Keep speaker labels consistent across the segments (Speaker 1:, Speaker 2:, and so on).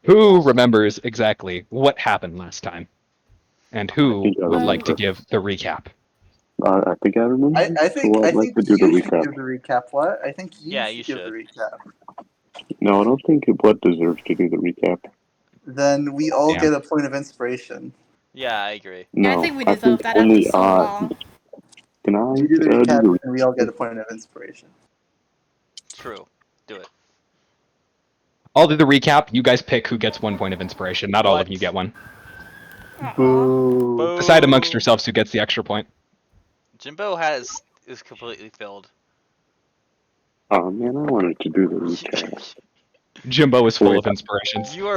Speaker 1: Who remembers exactly what happened last time? And
Speaker 2: I
Speaker 1: who
Speaker 2: think I
Speaker 1: would like to
Speaker 2: remember.
Speaker 1: give the recap?
Speaker 2: I think I remember.
Speaker 3: I
Speaker 2: So
Speaker 3: think
Speaker 2: I'd
Speaker 3: I
Speaker 2: like
Speaker 3: think
Speaker 2: to do the
Speaker 3: you should
Speaker 2: recap.
Speaker 3: give the recap. What? I think you
Speaker 4: Yeah, you
Speaker 3: should give the
Speaker 4: should.
Speaker 3: recap.
Speaker 2: No, I don't think What deserves to do the recap.
Speaker 3: Then we all
Speaker 1: Damn.
Speaker 3: get a point of inspiration.
Speaker 4: Yeah, I agree.
Speaker 5: Yeah, I
Speaker 2: No,
Speaker 5: think we
Speaker 2: I
Speaker 5: deserve
Speaker 2: think
Speaker 5: that after
Speaker 2: only
Speaker 5: so long.
Speaker 2: can I
Speaker 3: You do the
Speaker 2: do
Speaker 3: recap,
Speaker 2: the
Speaker 3: and we all get a point of inspiration.
Speaker 4: True. Do it.
Speaker 1: I'll do the recap. You guys pick who gets 1 point of inspiration. Not all of
Speaker 4: What?
Speaker 1: you get one.
Speaker 5: Aw.
Speaker 3: Boo.
Speaker 1: Decide
Speaker 4: Boo.
Speaker 1: amongst yourselves who gets the extra point.
Speaker 4: Jimbo is completely filled.
Speaker 2: Oh man, I wanted to do the recap.
Speaker 1: Jimbo is full
Speaker 2: Wait.
Speaker 1: of inspirations.
Speaker 4: You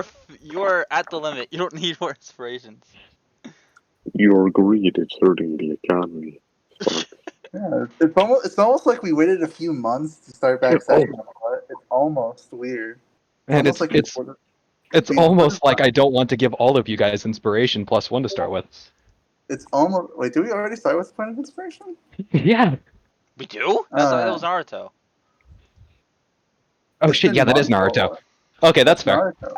Speaker 4: are at the limit. You don't need more inspirations.
Speaker 2: Your greed is hurting the economy. Fuck.
Speaker 3: Yeah, it's almost like we waited a few months to start back
Speaker 2: Oh.
Speaker 3: session. But it's almost weird.
Speaker 1: And
Speaker 3: almost like
Speaker 1: it's
Speaker 3: we
Speaker 1: almost like
Speaker 3: recorded
Speaker 1: I don't want to give all of you guys inspiration plus 1 to start with.
Speaker 3: It's almost. Wait, did we already start with the point of inspiration?
Speaker 1: Yeah.
Speaker 4: We do? I thought it was Naruto.
Speaker 1: Oh
Speaker 3: It's
Speaker 1: shit,
Speaker 3: been
Speaker 1: yeah, that is
Speaker 3: months,
Speaker 1: Naruto.
Speaker 3: Lola.
Speaker 1: Okay, that's fair.
Speaker 3: Naruto.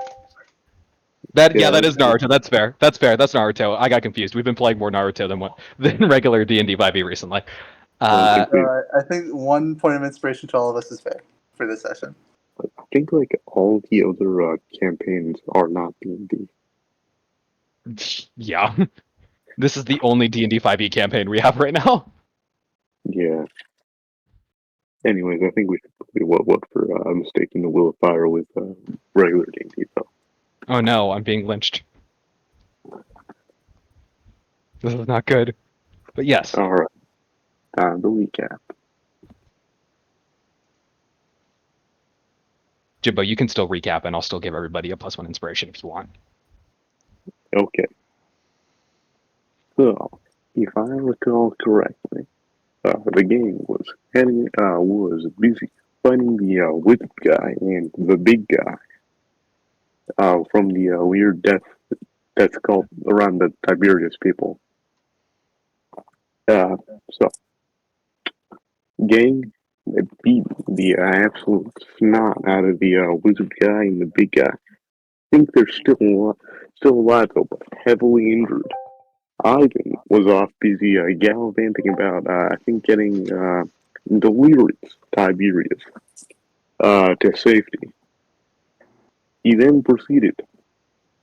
Speaker 1: Yeah, that
Speaker 2: Yeah.
Speaker 1: is Naruto. That's fair. That's fair. That's Naruto. I got confused. We've been playing more Naruto than regular D&D 5e recently.
Speaker 2: I
Speaker 3: I think 1 point of inspiration to all of us is fair for this session.
Speaker 2: think like all the other campaigns are not D&D.
Speaker 1: Yeah. This is the only D&D 5e campaign we have right now.
Speaker 2: Yeah. Anyways, I think we should play what for mistaking the Will of Fire with regular D&D though.
Speaker 1: Oh no, I'm being lynched. This is not good. But yes.
Speaker 2: All right. The recap.
Speaker 1: Jimbo, you can still recap and I'll still give everybody a +1 inspiration if you want.
Speaker 2: Okay. So, if I recall correctly, the gang was busy fighting the wizard guy and the big guy from the weird death cult around the Tiberius people. So, gang beat the absolute snot out of the wizard guy and the big guy. I think they're still alive though, but heavily injured. Ivan was off busy gallivanting about, I think, getting Delirious Tiberius to safety. He then proceeded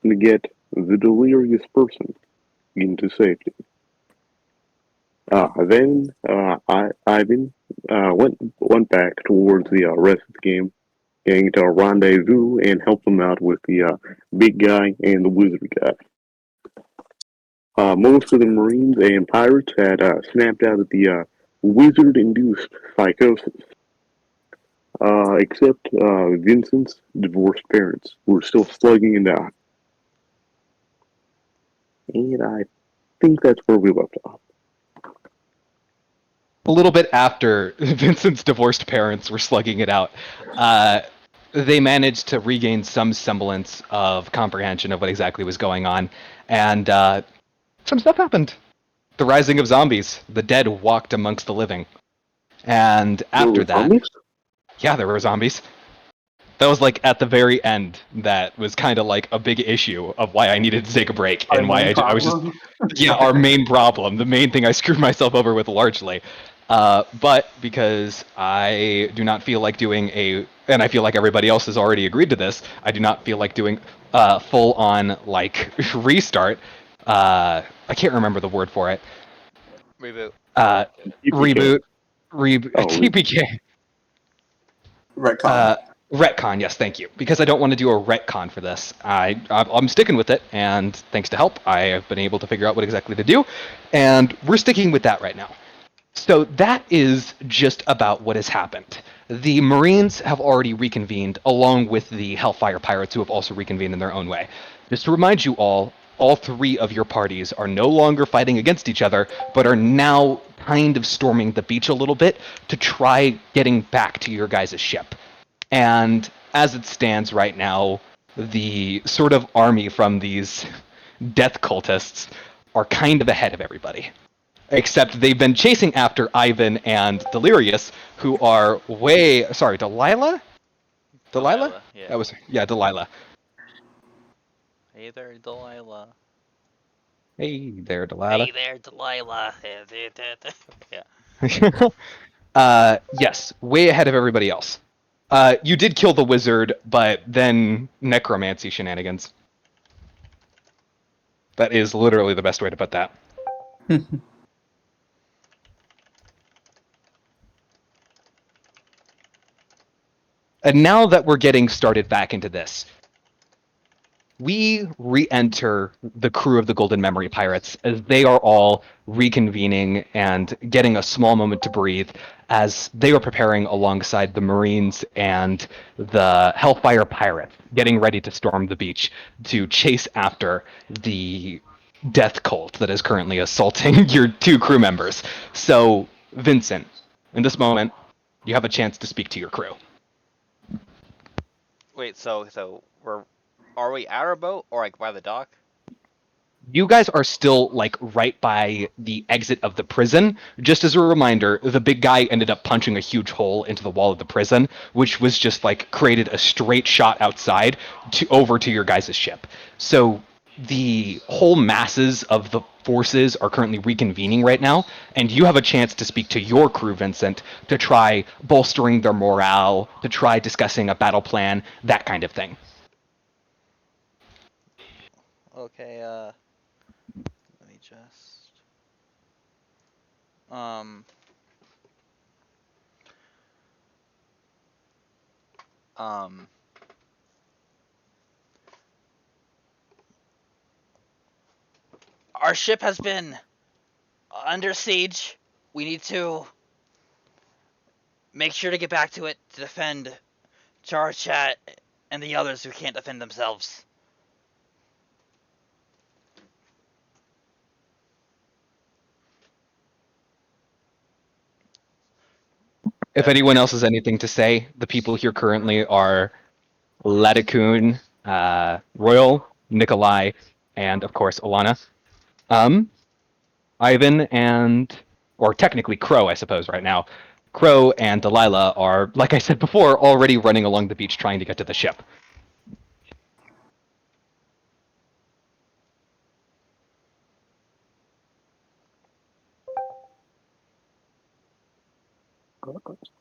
Speaker 2: to get the delirious person into safety. Then Ivan went back towards the rest of the game, getting to rendezvous and help them out with the big guy and the wizard guy. Most of the Marines and pirates had snapped out of the wizard-induced psychosis, except Vincent's divorced parents, who were still slugging it out. And I think that's where we left off.
Speaker 1: A little bit after Vincent's divorced parents were slugging it out, they managed to regain some semblance of comprehension of what exactly was going on, and some stuff happened. The rising of zombies. The dead walked amongst the living. And after that,
Speaker 2: Zombies?
Speaker 1: yeah, there were zombies. That was like at the very end. That was kind of like a big issue of why I needed to take a break and why I was just yeah, our main problem, the main thing I screwed myself over with largely. But because I do not feel like doing and I feel like everybody else has already agreed to this, I do not feel like doing full on like restart. I can't remember the word for it.
Speaker 4: Reboot.
Speaker 1: Reboot.
Speaker 2: Oh,
Speaker 1: TPK.
Speaker 3: Retcon.
Speaker 1: Retcon, yes, thank you. Because I don't want to do a retcon for this. I'm sticking with it, and thanks to help, I have been able to figure out what exactly to do, and we're sticking with that right now. So that is just about what has happened. The Marines have already reconvened, along with the Hellfire Pirates, who have also reconvened in their own way. Just to remind you all 3 of your parties are no longer fighting against each other, but are now kind of storming the beach a little bit to try getting back to your guys' ship. And as it stands right now, the sort of army from these death cultists are kind of ahead of everybody. Except they've been chasing after Ivan and Delirious, who are Delilah?
Speaker 4: Delilah, yeah.
Speaker 1: That was Delilah.
Speaker 4: Hey there, Delilah.
Speaker 1: Hey there, Delilah.
Speaker 4: Hey there, Delilah. Yeah.
Speaker 1: Yes, way ahead of everybody else. You did kill the wizard, but then necromancy shenanigans. That is literally the best way to put that. And now that we're getting started back into this, we re-enter the crew of the Golden Memory Pirates as they are all reconvening and getting a small moment to breathe as they are preparing alongside the Marines and the Hellfire Pirates, getting ready to storm the beach to chase after the death cult that is currently assaulting your two crew members. So, Vincent, in this moment, you have a chance to speak to your crew.
Speaker 4: Wait, so are we at our boat or like by the dock?
Speaker 1: You guys are still like right by the exit of the prison. Just as a reminder, the big guy ended up punching a huge hole into the wall of the prison, which was just like created a straight shot outside to over to your guys' ship. So the whole masses of the forces are currently reconvening right now, and you have a chance to speak to your crew, Vincent, to try bolstering their morale, to try discussing a battle plan, that kind of thing.
Speaker 4: Okay, let me just um um our ship has been under siege. We need to make sure to get back to it to defend Charchat and the others who can't defend themselves.
Speaker 1: If anyone else has anything to say, the people here currently are Ladikun, Royal, Nikolai, and of course Alana. Ivan and, or technically Crow, I suppose, right now. Crow and Delilah are, like I said before, already running along the beach trying to get to the ship.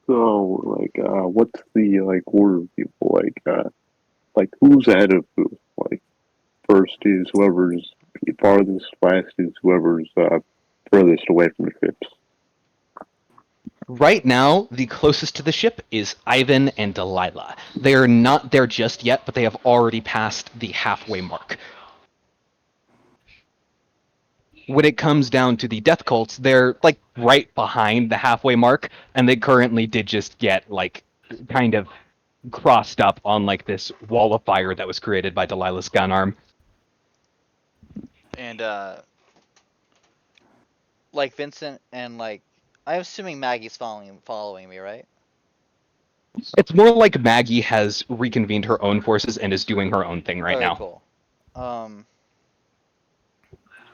Speaker 2: So, what's the order of people? Who's ahead of who? Like, first is whoever's farthest, last is whoever's furthest away from the ships.
Speaker 1: Right now, the closest to the ship is Ivan and Delilah. They are not there just yet, but they have already passed the halfway mark. When it comes down to the death cults, they're like right behind the halfway mark, and they currently did just get like kind of crossed up on like this wall of fire that was created by Delilah's gun arm.
Speaker 4: And like Vincent and like I'm assuming Maggie's following me, right?
Speaker 1: It's more like Maggie has reconvened her own forces and is doing her own thing right
Speaker 4: Okay,
Speaker 1: now.
Speaker 4: cool.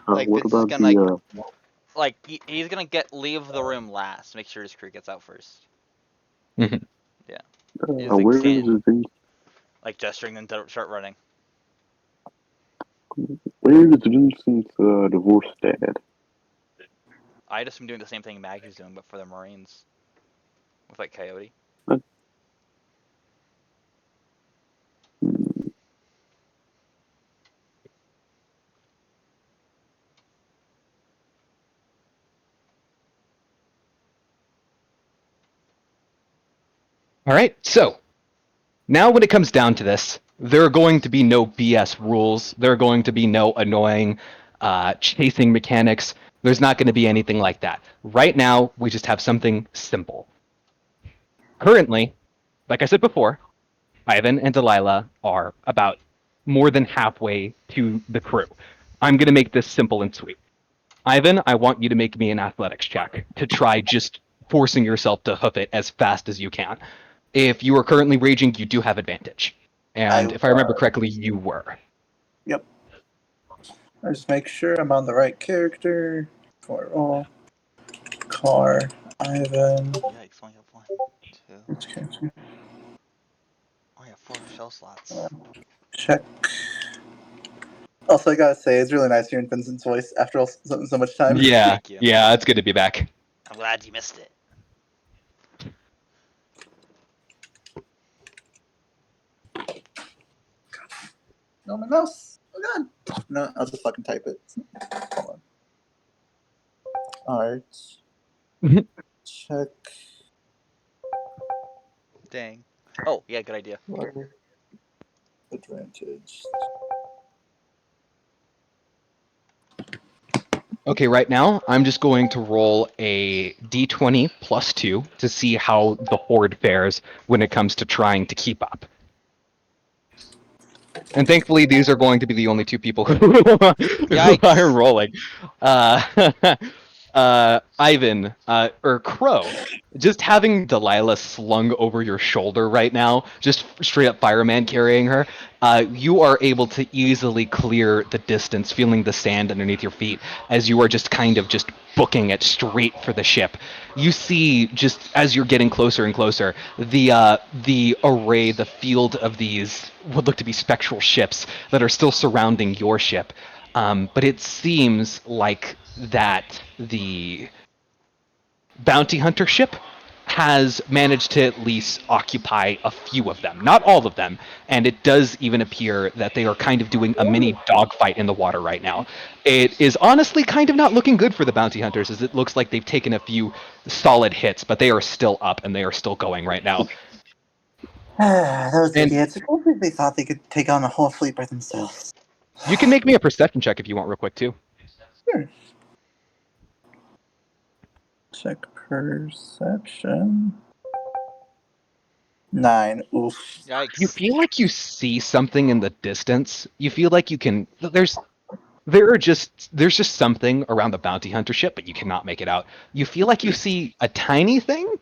Speaker 4: Like
Speaker 2: What
Speaker 4: Vince is
Speaker 2: about
Speaker 4: gonna
Speaker 2: the
Speaker 4: he's gonna leave the room last. Make sure his crew gets out first.
Speaker 1: Mhm.
Speaker 4: Yeah. He's like
Speaker 2: where is
Speaker 4: saying,
Speaker 2: Vin-
Speaker 4: like gesturing them to start running.
Speaker 2: where is Vincent's divorced dad?
Speaker 4: I just am doing the same thing Maggie's doing, but for the Marines. With like Coyote.
Speaker 1: All right, so now when it comes down to this, there are going to be no BS rules. There are going to be no annoying chasing mechanics. There's not going to be anything like that. Right now, we just have something simple. Currently, like I said before, Ivan and Delilah are about more than halfway to the crew. I'm going to make this simple and sweet. Ivan, I want you to make me an athletics check to try just forcing yourself to hoof it as fast as you can. If you are currently raging, you do have advantage. And if I remember correctly, you were.
Speaker 3: Yep. I just make sure I'm on the right character. For all. Car. Ivan.
Speaker 4: Yikes, only have 1, 2.
Speaker 3: Which character?
Speaker 4: I have 4 shell slots.
Speaker 3: Check. Also, I gotta say, it's really nice hearing Vincent's voice after so much time.
Speaker 1: Yeah,
Speaker 4: Thank you.
Speaker 1: yeah, it's good to be back.
Speaker 4: I'm glad you missed it.
Speaker 3: No, my mouse. Oh god. No, I'll just fucking type it. Hold on. Art. Check.
Speaker 4: Dang. Oh, yeah, good idea.
Speaker 3: Advantage.
Speaker 1: Okay, right now I'm just going to roll a d20 plus 2 to see how the horde fares when it comes to trying to keep up. And thankfully, these are going to be the only two people who
Speaker 4: Yikes.
Speaker 1: are rolling. Ivan, or Crow, just having Delilah slung over your shoulder right now, just straight up fireman carrying her, you are able to easily clear the distance, feeling the sand underneath your feet as you are just kind of just booking it straight for the ship. You see, just as you're getting closer and closer, the array, the field of these would look to be spectral ships that are still surrounding your ship. But it seems like that the bounty hunter ship has managed to at least occupy a few of them, not all of them, and it does even appear that they are kind of doing a mini dogfight in the water right now. It is honestly kind of not looking good for the bounty hunters, as it looks like they've taken a few solid hits, but they are still up and they are still going right now.
Speaker 3: Those
Speaker 1: And
Speaker 3: idiots. I don't think they thought they could take on a whole fleet by themselves.
Speaker 1: you can make me a perception check if you want real quick too.
Speaker 3: Sure. Check perception. 9. Oof.
Speaker 4: Yikes.
Speaker 1: You feel like you see something in the distance. You feel like you can there's just something around the bounty hunter ship, but you cannot make it out. You feel like you see a tiny thing,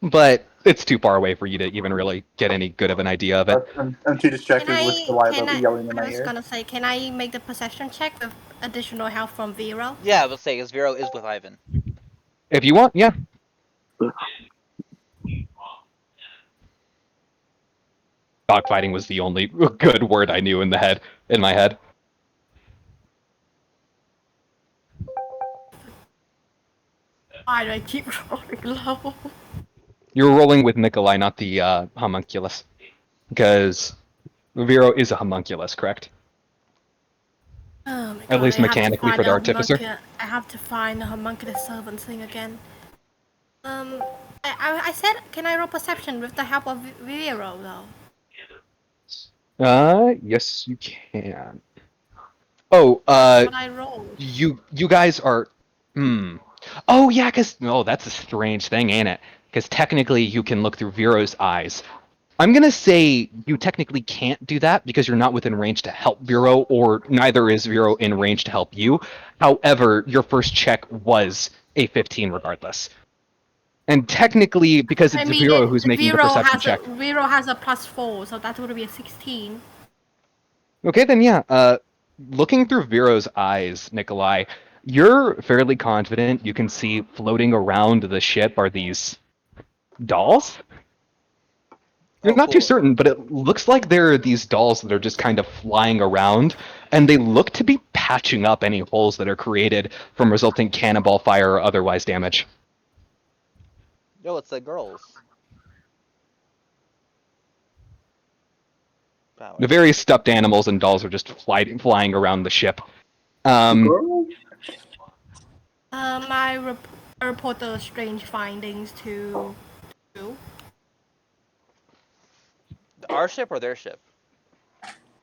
Speaker 1: but it's too far away for you to even really get any good of an idea of it.
Speaker 3: I'm too distracted with Delilah yelling in
Speaker 5: I
Speaker 3: my
Speaker 5: was
Speaker 3: ear.
Speaker 5: gonna say, can I make the perception check with additional help from Vero?
Speaker 4: Yeah, I will say, because Vero is with Ivan.
Speaker 1: If you want, yeah. Dogfighting was the only good word I knew in my head.
Speaker 5: Why do I keep rolling low?
Speaker 1: You were rolling with Nikolai, not the homunculus, because Vero is a homunculus, correct?
Speaker 5: Oh my
Speaker 1: At
Speaker 5: god,
Speaker 1: least
Speaker 5: I have to
Speaker 1: mechanically
Speaker 5: find
Speaker 1: for the
Speaker 5: a
Speaker 1: artificer.
Speaker 5: I have to find the homunculus servant thing again. I said, can I roll perception with the help of Vero though?
Speaker 1: Yes, you can. Oh,
Speaker 5: What I rolled.
Speaker 1: you guys are. Oh yeah, that's a strange thing, ain't it? Because technically you can look through Vero's eyes. I'm gonna say you technically can't do that because you're not within range to help Vero, or neither is Vero in range to help you. However, your first check was a 15 regardless. And technically, because it's Vero who's making the perception check.
Speaker 5: Vero has a +4, so that would be a 16.
Speaker 1: Okay, then yeah. Looking through Vero's eyes, Nikolai, you're fairly confident you can see floating around the ship are these dolls. You're
Speaker 4: Oh,
Speaker 1: not too
Speaker 4: cool.
Speaker 1: certain, but it looks like there are these dolls that are just kind of flying around, and they look to be patching up any holes that are created from resulting cannonball fire or otherwise damage.
Speaker 4: Yo, it's the girls. Power.
Speaker 1: The various stuffed animals and dolls are just flying around the ship.
Speaker 3: Girl?
Speaker 5: I report the strange findings to you.
Speaker 4: Our ship or their ship?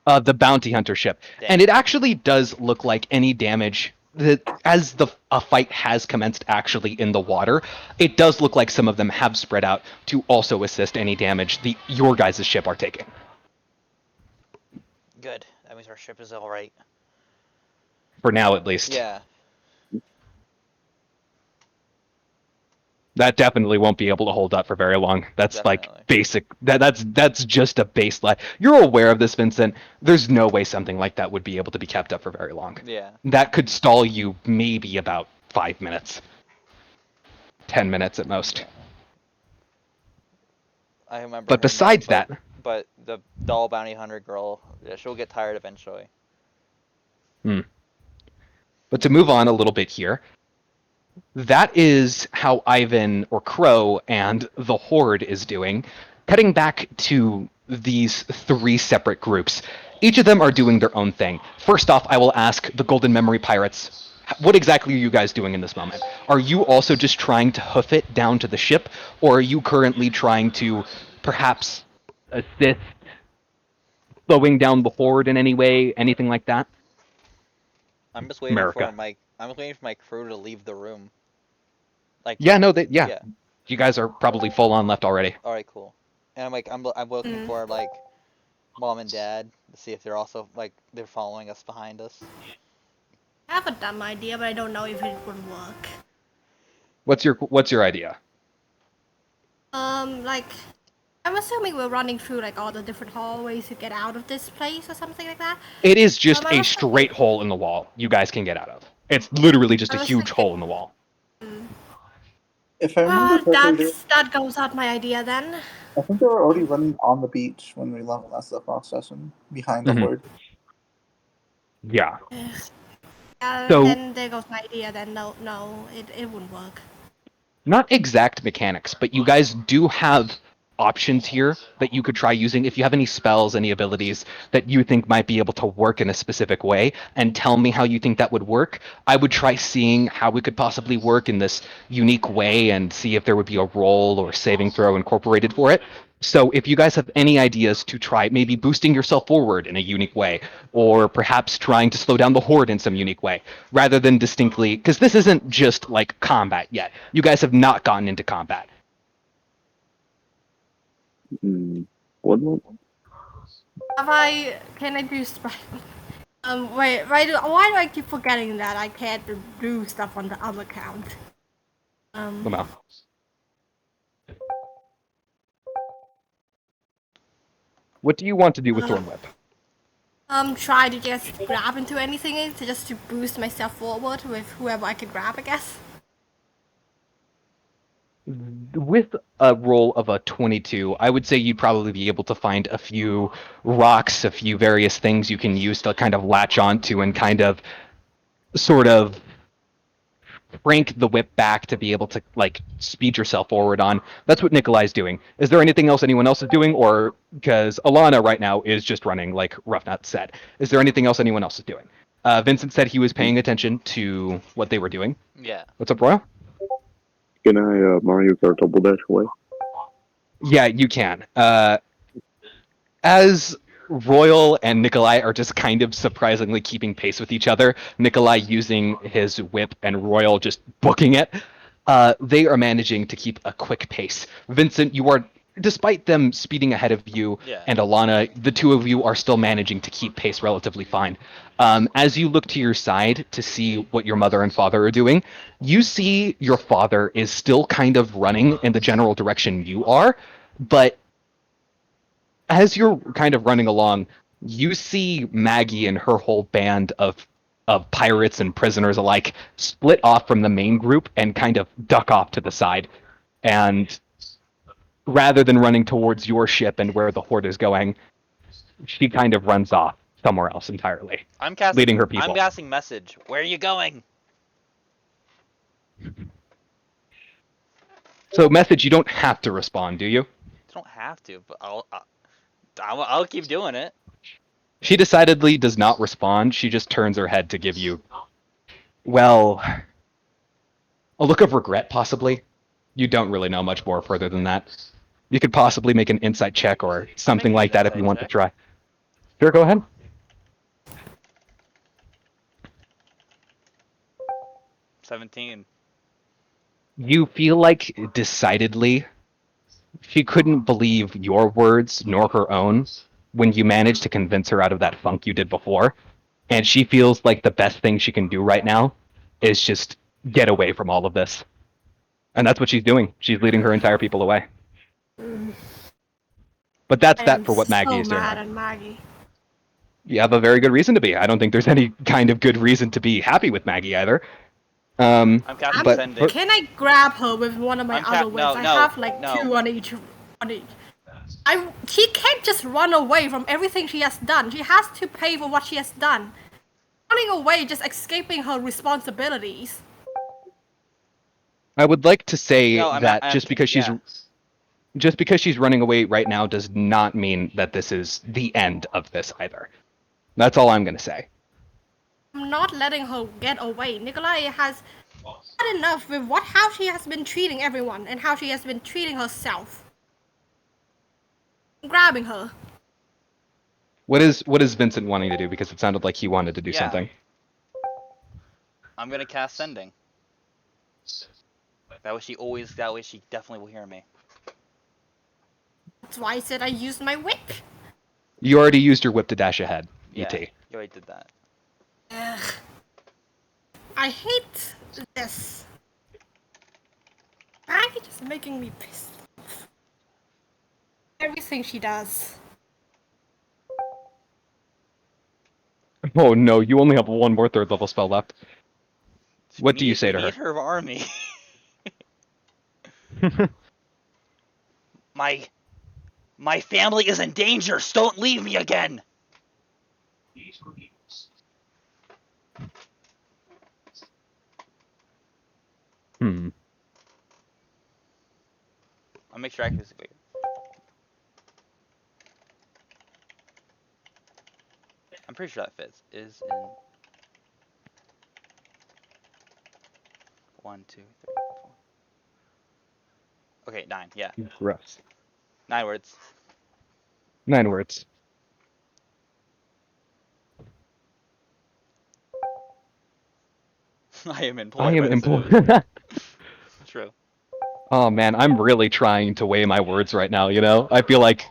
Speaker 1: The bounty hunter ship.
Speaker 4: Dang.
Speaker 1: And it actually does look like any damage that as a fight has commenced actually in the water, it does look like some of them have spread out to also assist any damage your guys' ship are taking.
Speaker 4: Good. That means our ship is alright.
Speaker 1: For now, at least.
Speaker 4: Yeah.
Speaker 1: That definitely won't be able to hold up for very long. That's
Speaker 4: Definitely.
Speaker 1: like basic. That's just a baseline. You're aware of this, Vincent. There's no way something like that would be able to be kept up for very long.
Speaker 4: Yeah.
Speaker 1: That could stall you maybe about 5 minutes. 10 minutes at most.
Speaker 4: I remember.
Speaker 1: But
Speaker 4: her
Speaker 1: besides
Speaker 4: name,
Speaker 1: that,
Speaker 4: but the doll bounty hunter girl, yeah, she'll get tired eventually.
Speaker 1: But to move on a little bit here, that is how Ivan or Crow and the Horde is doing. Cutting back to these three separate groups, each of them are doing their own thing. First off, I will ask the Golden Memory Pirates, what exactly are you guys doing in this moment? Are you also just trying to hoof it down to the ship, or are you currently trying to perhaps assist slowing down the Horde in any way, anything like that?
Speaker 4: I'm just waiting
Speaker 1: America.
Speaker 4: I'm just waiting for my crew to leave the room. Like
Speaker 1: Yeah, no, yeah.
Speaker 4: yeah.
Speaker 1: You guys are probably full on left already.
Speaker 4: All right, cool. And I'm looking for like mom and dad to see if they're also like they're following us behind us.
Speaker 5: I have a dumb idea, but I don't know if it would work.
Speaker 1: What's your idea?
Speaker 5: Like, I'm assuming we're running through like all the different hallways to get out of this place or something like that.
Speaker 1: It is just
Speaker 5: I
Speaker 1: a
Speaker 5: was
Speaker 1: straight hole in the wall you guys can get out of. It's literally just
Speaker 5: I
Speaker 1: a
Speaker 5: was
Speaker 1: huge
Speaker 5: thinking-
Speaker 1: hole in the wall.
Speaker 3: If I remember correctly,
Speaker 5: That goes out my idea then.
Speaker 3: I think they were already running on the beach when we last left off session, behind the
Speaker 1: Mhm.
Speaker 3: Horde.
Speaker 1: Yeah.
Speaker 5: Yeah,
Speaker 1: So-
Speaker 5: then there goes my idea then. No, it wouldn't work.
Speaker 1: Not exact mechanics, but you guys do have options here that you could try using if you have any spells, any abilities that you think might be able to work in a specific way, and tell me how you think that would work. I would try seeing how we could possibly work in this unique way and see if there would be a roll or saving throw incorporated for it. So if you guys have any ideas to try maybe boosting yourself forward in a unique way, or perhaps trying to slow down the Horde in some unique way, rather than distinctly, because this isn't just like combat yet. You guys have not gotten into combat.
Speaker 2: What?
Speaker 5: Can I do wait, why do I keep forgetting that I can't do stuff on the other account?
Speaker 1: Come on. What do you want to do with Thorn Whip?
Speaker 5: Try to just grab into anything to boost myself forward with whoever I can grab, I guess.
Speaker 1: With a roll of a 22, I would say you'd probably be able to find a few rocks, a few various things you can use to kind of latch onto and kind of sort of crank the whip back to be able to like speed yourself forward on. That's what Nikolai's doing. Is there anything else anyone else is doing? Or because Alana right now is just running like Roughnut said. Is there anything else anyone else is doing? Vincent said he was paying attention to what they were doing.
Speaker 4: Yeah.
Speaker 1: What's up, Royal?
Speaker 2: Can I Mario Kart double dash away?
Speaker 1: Yeah, you can. As Royal and Nikolai are just kind of surprisingly keeping pace with each other, Nikolai using his whip and Royal just booking it, they are managing to keep a quick pace. Vincent, you are, despite them speeding ahead of you
Speaker 4: Yeah.
Speaker 1: and Alana, the two of you are still managing to keep pace relatively fine. As you look to your side to see what your mother and father are doing, you see your father is still kind of running in the general direction you are, but as you're kind of running along, you see Maggie and her whole band of pirates and prisoners alike split off from the main group and kind of duck off to the side. And rather than running towards your ship and where the Horde is going, she kind of runs off somewhere else entirely.
Speaker 4: I'm casting
Speaker 1: Leading her people.
Speaker 4: I'm casting message. Where are you going?
Speaker 1: So, message, you don't have to respond, do you?
Speaker 4: I don't have to, but I'll keep doing it.
Speaker 1: She decidedly does not respond. She just turns her head to give you, well, a look of regret, possibly. You don't really know much more further than that. You could possibly make an insight check or something
Speaker 4: Make
Speaker 1: like
Speaker 4: an
Speaker 1: that if you
Speaker 4: insight
Speaker 1: want to
Speaker 4: check.
Speaker 1: try. Sure, go ahead.
Speaker 4: 17.
Speaker 1: You feel like decidedly she couldn't believe your words nor her own when you managed to convince her out of that funk you did before. And she feels like the best thing she can do right now is just get away from all of this. And that's what she's doing. She's leading her entire people away. But that's that for what Maggie is doing.
Speaker 5: I'm so mad at Maggie.
Speaker 1: You have a very good reason to be. I don't think there's any kind of good reason to be happy with Maggie either.
Speaker 4: I'm casting
Speaker 1: But-
Speaker 4: sending.
Speaker 5: Can I grab her with one of my
Speaker 4: I'm
Speaker 5: other whips?
Speaker 4: no,
Speaker 5: I
Speaker 4: no,
Speaker 5: have like
Speaker 4: no.
Speaker 5: 2 on each. She can't just run away from everything she has done. She has to pay for what she has done. running away, just escaping her responsibilities.
Speaker 1: I would like to say
Speaker 4: No, I'm
Speaker 1: that
Speaker 4: not.
Speaker 1: just because she's
Speaker 4: yeah.
Speaker 1: just because she's running away right now does not mean that this is the end of this either. That's all I'm gonna say.
Speaker 5: I'm not letting her get away. Nikolai has had enough with how she has been treating everyone and how she has been treating herself. I'm grabbing her.
Speaker 1: What is Vincent wanting to do? Because it sounded like he wanted to do
Speaker 4: Yeah.
Speaker 1: something.
Speaker 4: I'm gonna cast sending. That way she definitely will hear me.
Speaker 5: That's why I said I used my whip.
Speaker 1: You already used your whip to dash ahead,
Speaker 4: Yeah,
Speaker 1: ET.
Speaker 4: you already did that.
Speaker 5: Ugh. I hate this. Maggie just making me pissed off. Everything she does.
Speaker 1: Oh no, you only have one more 3rd level spell left. What do you say to
Speaker 4: We
Speaker 1: her?
Speaker 4: need her army. My family is in danger. So don't leave me again. I'll make sure accuracy. I'm pretty sure that fits. Is in 1, 2, 3, 4. Okay, 9. Yeah,
Speaker 1: Gross.
Speaker 4: 9 words.
Speaker 1: 9 words.
Speaker 4: I am employed.
Speaker 1: I am
Speaker 4: by the
Speaker 1: employed.
Speaker 4: civilians. True.
Speaker 1: Oh man, I'm really trying to weigh my words right now, you know? I feel like...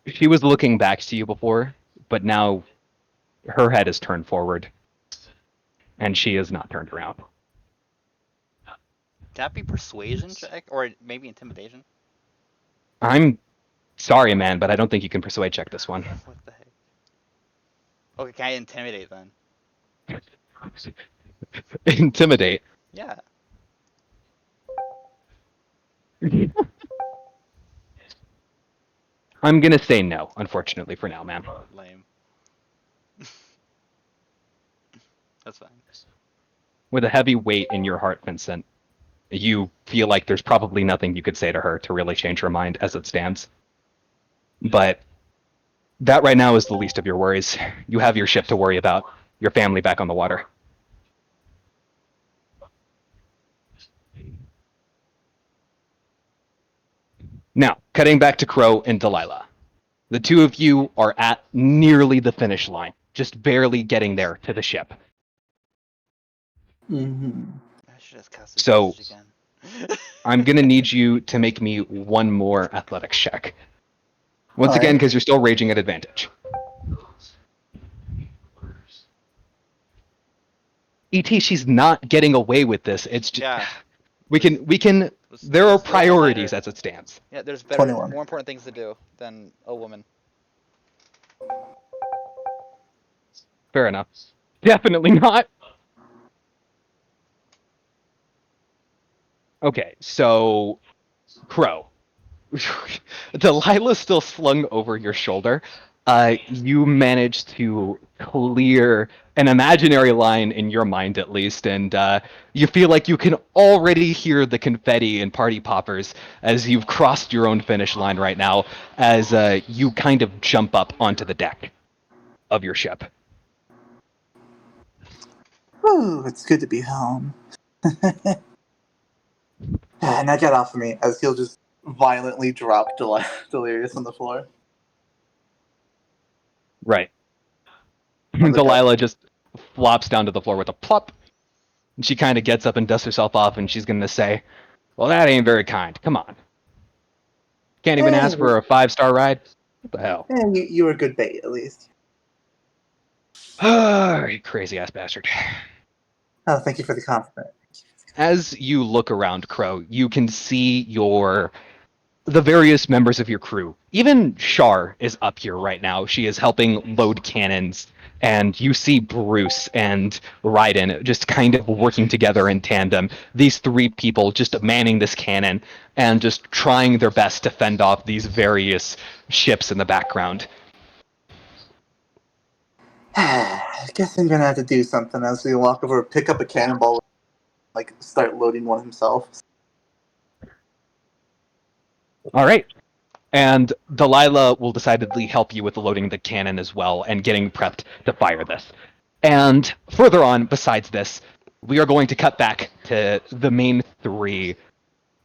Speaker 1: She was looking back to you before, but now her head is turned forward. And she is not turned around.
Speaker 4: Can that be persuasion check? Or maybe intimidation?
Speaker 1: I'm sorry, man, but I don't think you can persuade check this one.
Speaker 4: What the heck? Okay, can I intimidate then?
Speaker 1: Intimidate.
Speaker 4: Yeah.
Speaker 1: I'm gonna say no, unfortunately, for now, man.
Speaker 4: Lame. That's fine.
Speaker 1: With a heavy weight in your heart, Vincent, you feel like there's probably nothing you could say to her to really change her mind as it stands. But that right now is the least of your worries. You have your ship to worry about, your family back on the water. Now, cutting back to Crow and Delilah. The two of you are at nearly the finish line, just barely getting there to the ship.
Speaker 3: Mm-hmm.
Speaker 4: I should have casted
Speaker 1: So-
Speaker 4: message again.
Speaker 1: I'm gonna need you to make me one more athletics check. Once
Speaker 3: All
Speaker 1: again,
Speaker 3: right.
Speaker 1: because you're still raging at advantage. ET, she's not getting away with this. It's just
Speaker 4: Yeah.
Speaker 1: we can. There are
Speaker 4: There's no
Speaker 1: priorities
Speaker 4: matter.
Speaker 1: as it stands.
Speaker 4: Yeah, there's better,
Speaker 3: 21.
Speaker 4: more important things to do than a woman.
Speaker 1: Fair enough. Definitely not. Okay, so Crow. Delilah's still slung over your shoulder. You manage to clear an imaginary line in your mind, at least, and you feel like you can already hear the confetti and party poppers as you've crossed your own finish line right now, as you kind of jump up onto the deck of your ship.
Speaker 3: Whew, it's good to be home. Now get off of me, as he'll just violently drop Delirious on the floor.
Speaker 1: Right.
Speaker 3: Okay.
Speaker 1: Delilah just flops down to the floor with a plop. And she kind of gets up and dusts herself off, and she's going to say, well, that ain't very kind. Come on. Can't even ask for a 5-star ride? What the hell?
Speaker 3: And you were good bait, at least.
Speaker 1: You crazy-ass bastard.
Speaker 3: Oh, thank you for the compliment.
Speaker 1: As you look around, Crow, you can see the various members of your crew. Even Shar is up here right now. She is helping load cannons and you see Bruce and Raiden just kind of working together in tandem. These three people just manning this cannon and just trying their best to fend off these various ships in the background.
Speaker 3: I guess I'm gonna have to do something as we walk over, pick up a cannonball, like start loading one himself.
Speaker 1: All right. And Delilah will decidedly help you with loading the cannon as well and getting prepped to fire this. And further on, besides this, we are going to cut back to the main three.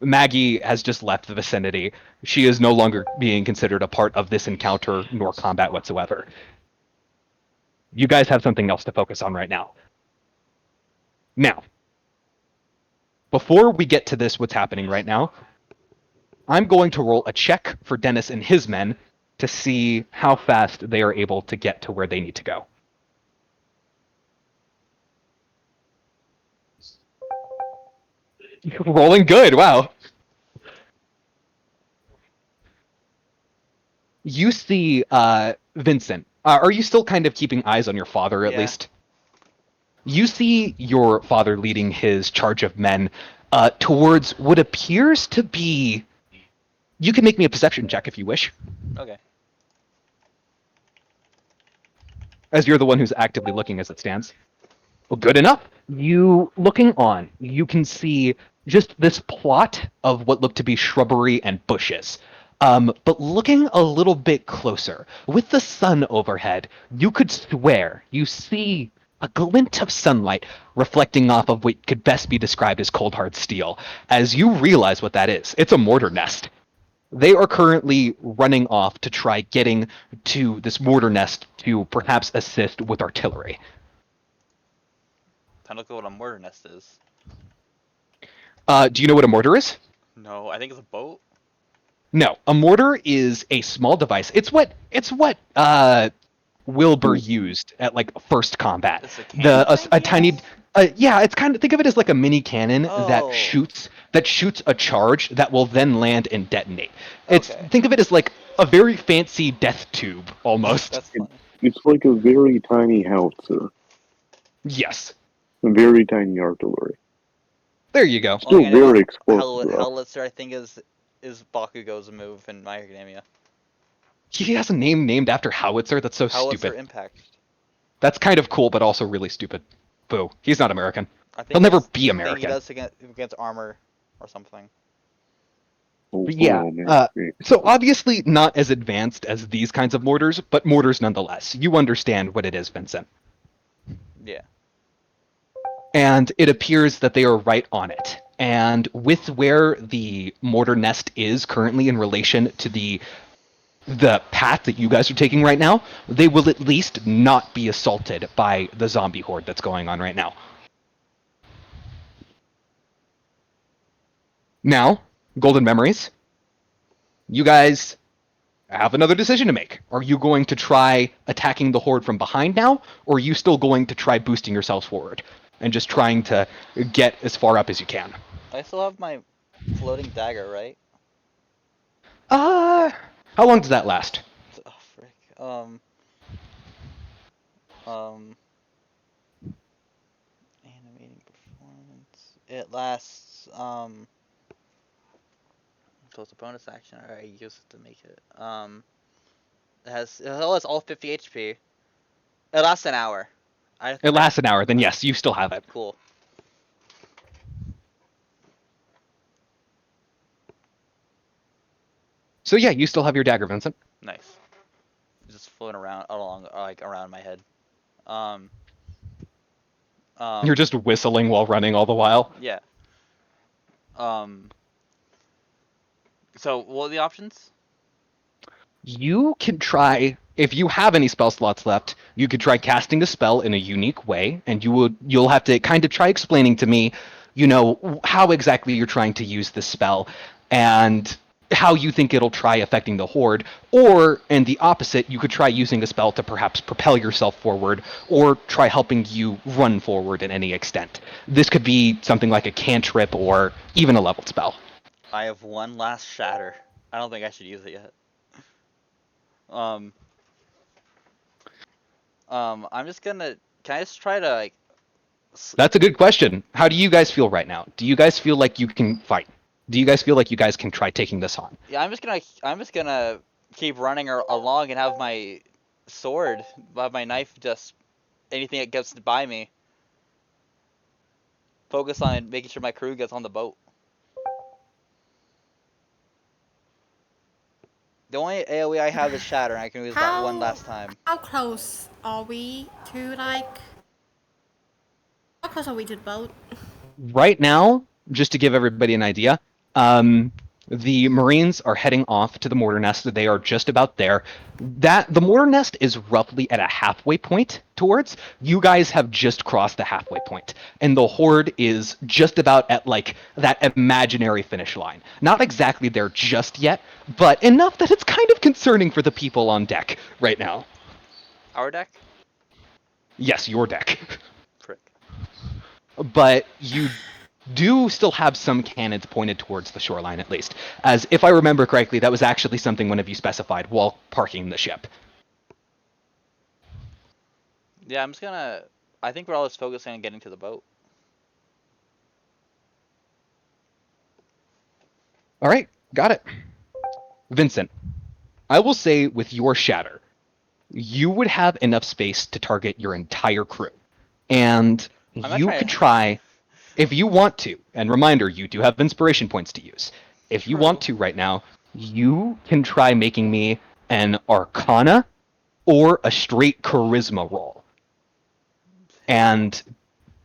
Speaker 1: Maggie has just left the vicinity. She is no longer being considered a part of this encounter nor combat whatsoever. You guys have something else to focus on right now. Now, before we get to this, what's happening right now, I'm going to roll a check for Dennis and his men to see how fast they are able to get to where they need to go. Rolling good, wow. You see Vincent. Are you still kind of keeping eyes on your father, at
Speaker 4: Yeah.
Speaker 1: least? You see your father leading his charge of men towards what appears to be... You can make me a perception check if you wish,
Speaker 4: Okay.
Speaker 1: as you're the one who's actively looking as it stands. Well, good enough. You, looking on, you can see just this plot of what look to be shrubbery and bushes. But looking a little bit closer, with the sun overhead, you could swear you see a glint of sunlight reflecting off of what could best be described as cold hard steel. As you realize what that is, it's a mortar nest. They are currently running off to try getting to this mortar nest to perhaps assist with artillery.
Speaker 4: Time to look at what a mortar nest is.
Speaker 1: Do you know what a mortar is?
Speaker 4: No, I think it's a boat.
Speaker 1: No, a mortar is a small device. It's what Wilbur used at like first combat.
Speaker 4: It's a cannon.
Speaker 1: A tiny yeah, it's kind of, think of it as like a mini cannon
Speaker 4: Oh.
Speaker 1: that shoots a charge that will then land and detonate. It's
Speaker 4: Okay.
Speaker 1: think of it as like a very fancy death tube almost.
Speaker 4: That's fun.
Speaker 2: It's like a very tiny howitzer,
Speaker 1: Yes.
Speaker 2: a very tiny artillery.
Speaker 1: There you go.
Speaker 2: Still
Speaker 4: Only thing I know
Speaker 2: very
Speaker 4: is
Speaker 2: explosive. though.
Speaker 4: Howitzer, I think is Bakugo's move in My Hero Academia.
Speaker 1: He has a name named after Howitzer. That's so
Speaker 4: Howitzer
Speaker 1: stupid.
Speaker 4: Impact.
Speaker 1: That's kind of cool, but also really stupid. Boo. He's not American.
Speaker 4: I think
Speaker 1: He'll never
Speaker 4: it's
Speaker 1: be
Speaker 4: the thing he
Speaker 1: American.
Speaker 4: does against armor or something.
Speaker 1: But yeah,
Speaker 2: man.
Speaker 1: so obviously not as advanced as these kinds of mortars, but mortars nonetheless. You understand what it is, Vincent.
Speaker 4: Yeah.
Speaker 1: And it appears that they are right on it. And with where the mortar nest is currently in relation to the path that you guys are taking right now, they will at least not be assaulted by the zombie horde that's going on right now. Now, Golden Memories, you guys have another decision to make. Are you going to try attacking the horde from behind now, or are you still going to try boosting yourselves forward and just trying to get as far up as you can?
Speaker 4: I still have my floating dagger, right?
Speaker 1: How long does that last?
Speaker 4: Oh frick. Animating performance. It lasts so it's a bonus action, or I use it to make it. It has all 50 HP. It lasts an hour.
Speaker 1: It lasts an hour, then yes, you still have it.
Speaker 4: Cool.
Speaker 1: So yeah, you still have your dagger, Vincent.
Speaker 4: Nice. Just floating around around my head.
Speaker 1: You're just whistling while running all the while.
Speaker 4: Yeah. So what are the options?
Speaker 1: You can try, if you have any spell slots left, you could try casting a spell in a unique way, and you'll have to kind of try explaining to me, how exactly you're trying to use this spell, and how you think it'll try affecting the horde. Or, in the opposite, you could try using a spell to perhaps propel yourself forward, or try helping you run forward in any extent. This could be something like a cantrip, or even a leveled spell.
Speaker 4: I have one last shatter. I don't think I should use it yet. I'm just gonna. Can I just try to like?
Speaker 1: That's a good question. How do you guys feel right now? Do you guys feel like you can fight? Do you guys feel like you guys can try taking this on?
Speaker 4: Yeah, I'm just gonna keep running along and have my sword, have my knife, just anything that gets by me. Focus on making sure my crew gets on the boat. The only AoE I have is Shatter, and I can use that one last time.
Speaker 5: How close are we to like? How close are we to the boat?
Speaker 1: Right now, just to give everybody an idea, the Marines are heading off to the mortar nest. They are just about there. The mortar nest is roughly at a halfway point towards. You guys have just crossed the halfway point, and the Horde is just about at like that imaginary finish line. Not exactly there just yet, but enough that it's kind of concerning for the people on deck right now.
Speaker 4: Our deck?
Speaker 1: Yes, your deck.
Speaker 4: Prick.
Speaker 1: But you do still have some cannons pointed towards the shoreline, at least. As if I remember correctly, that was actually something one of you specified while parking the ship.
Speaker 4: Yeah, I'm just gonna. I think we're all just focusing on getting to the boat.
Speaker 1: All right, got it. Vincent, I will say with your Shatter, you would have enough space to target your entire crew. And you could try, if you want to, and reminder, you do have inspiration points to use. If you want to right now, you can try making me an Arcana or a straight Charisma roll. And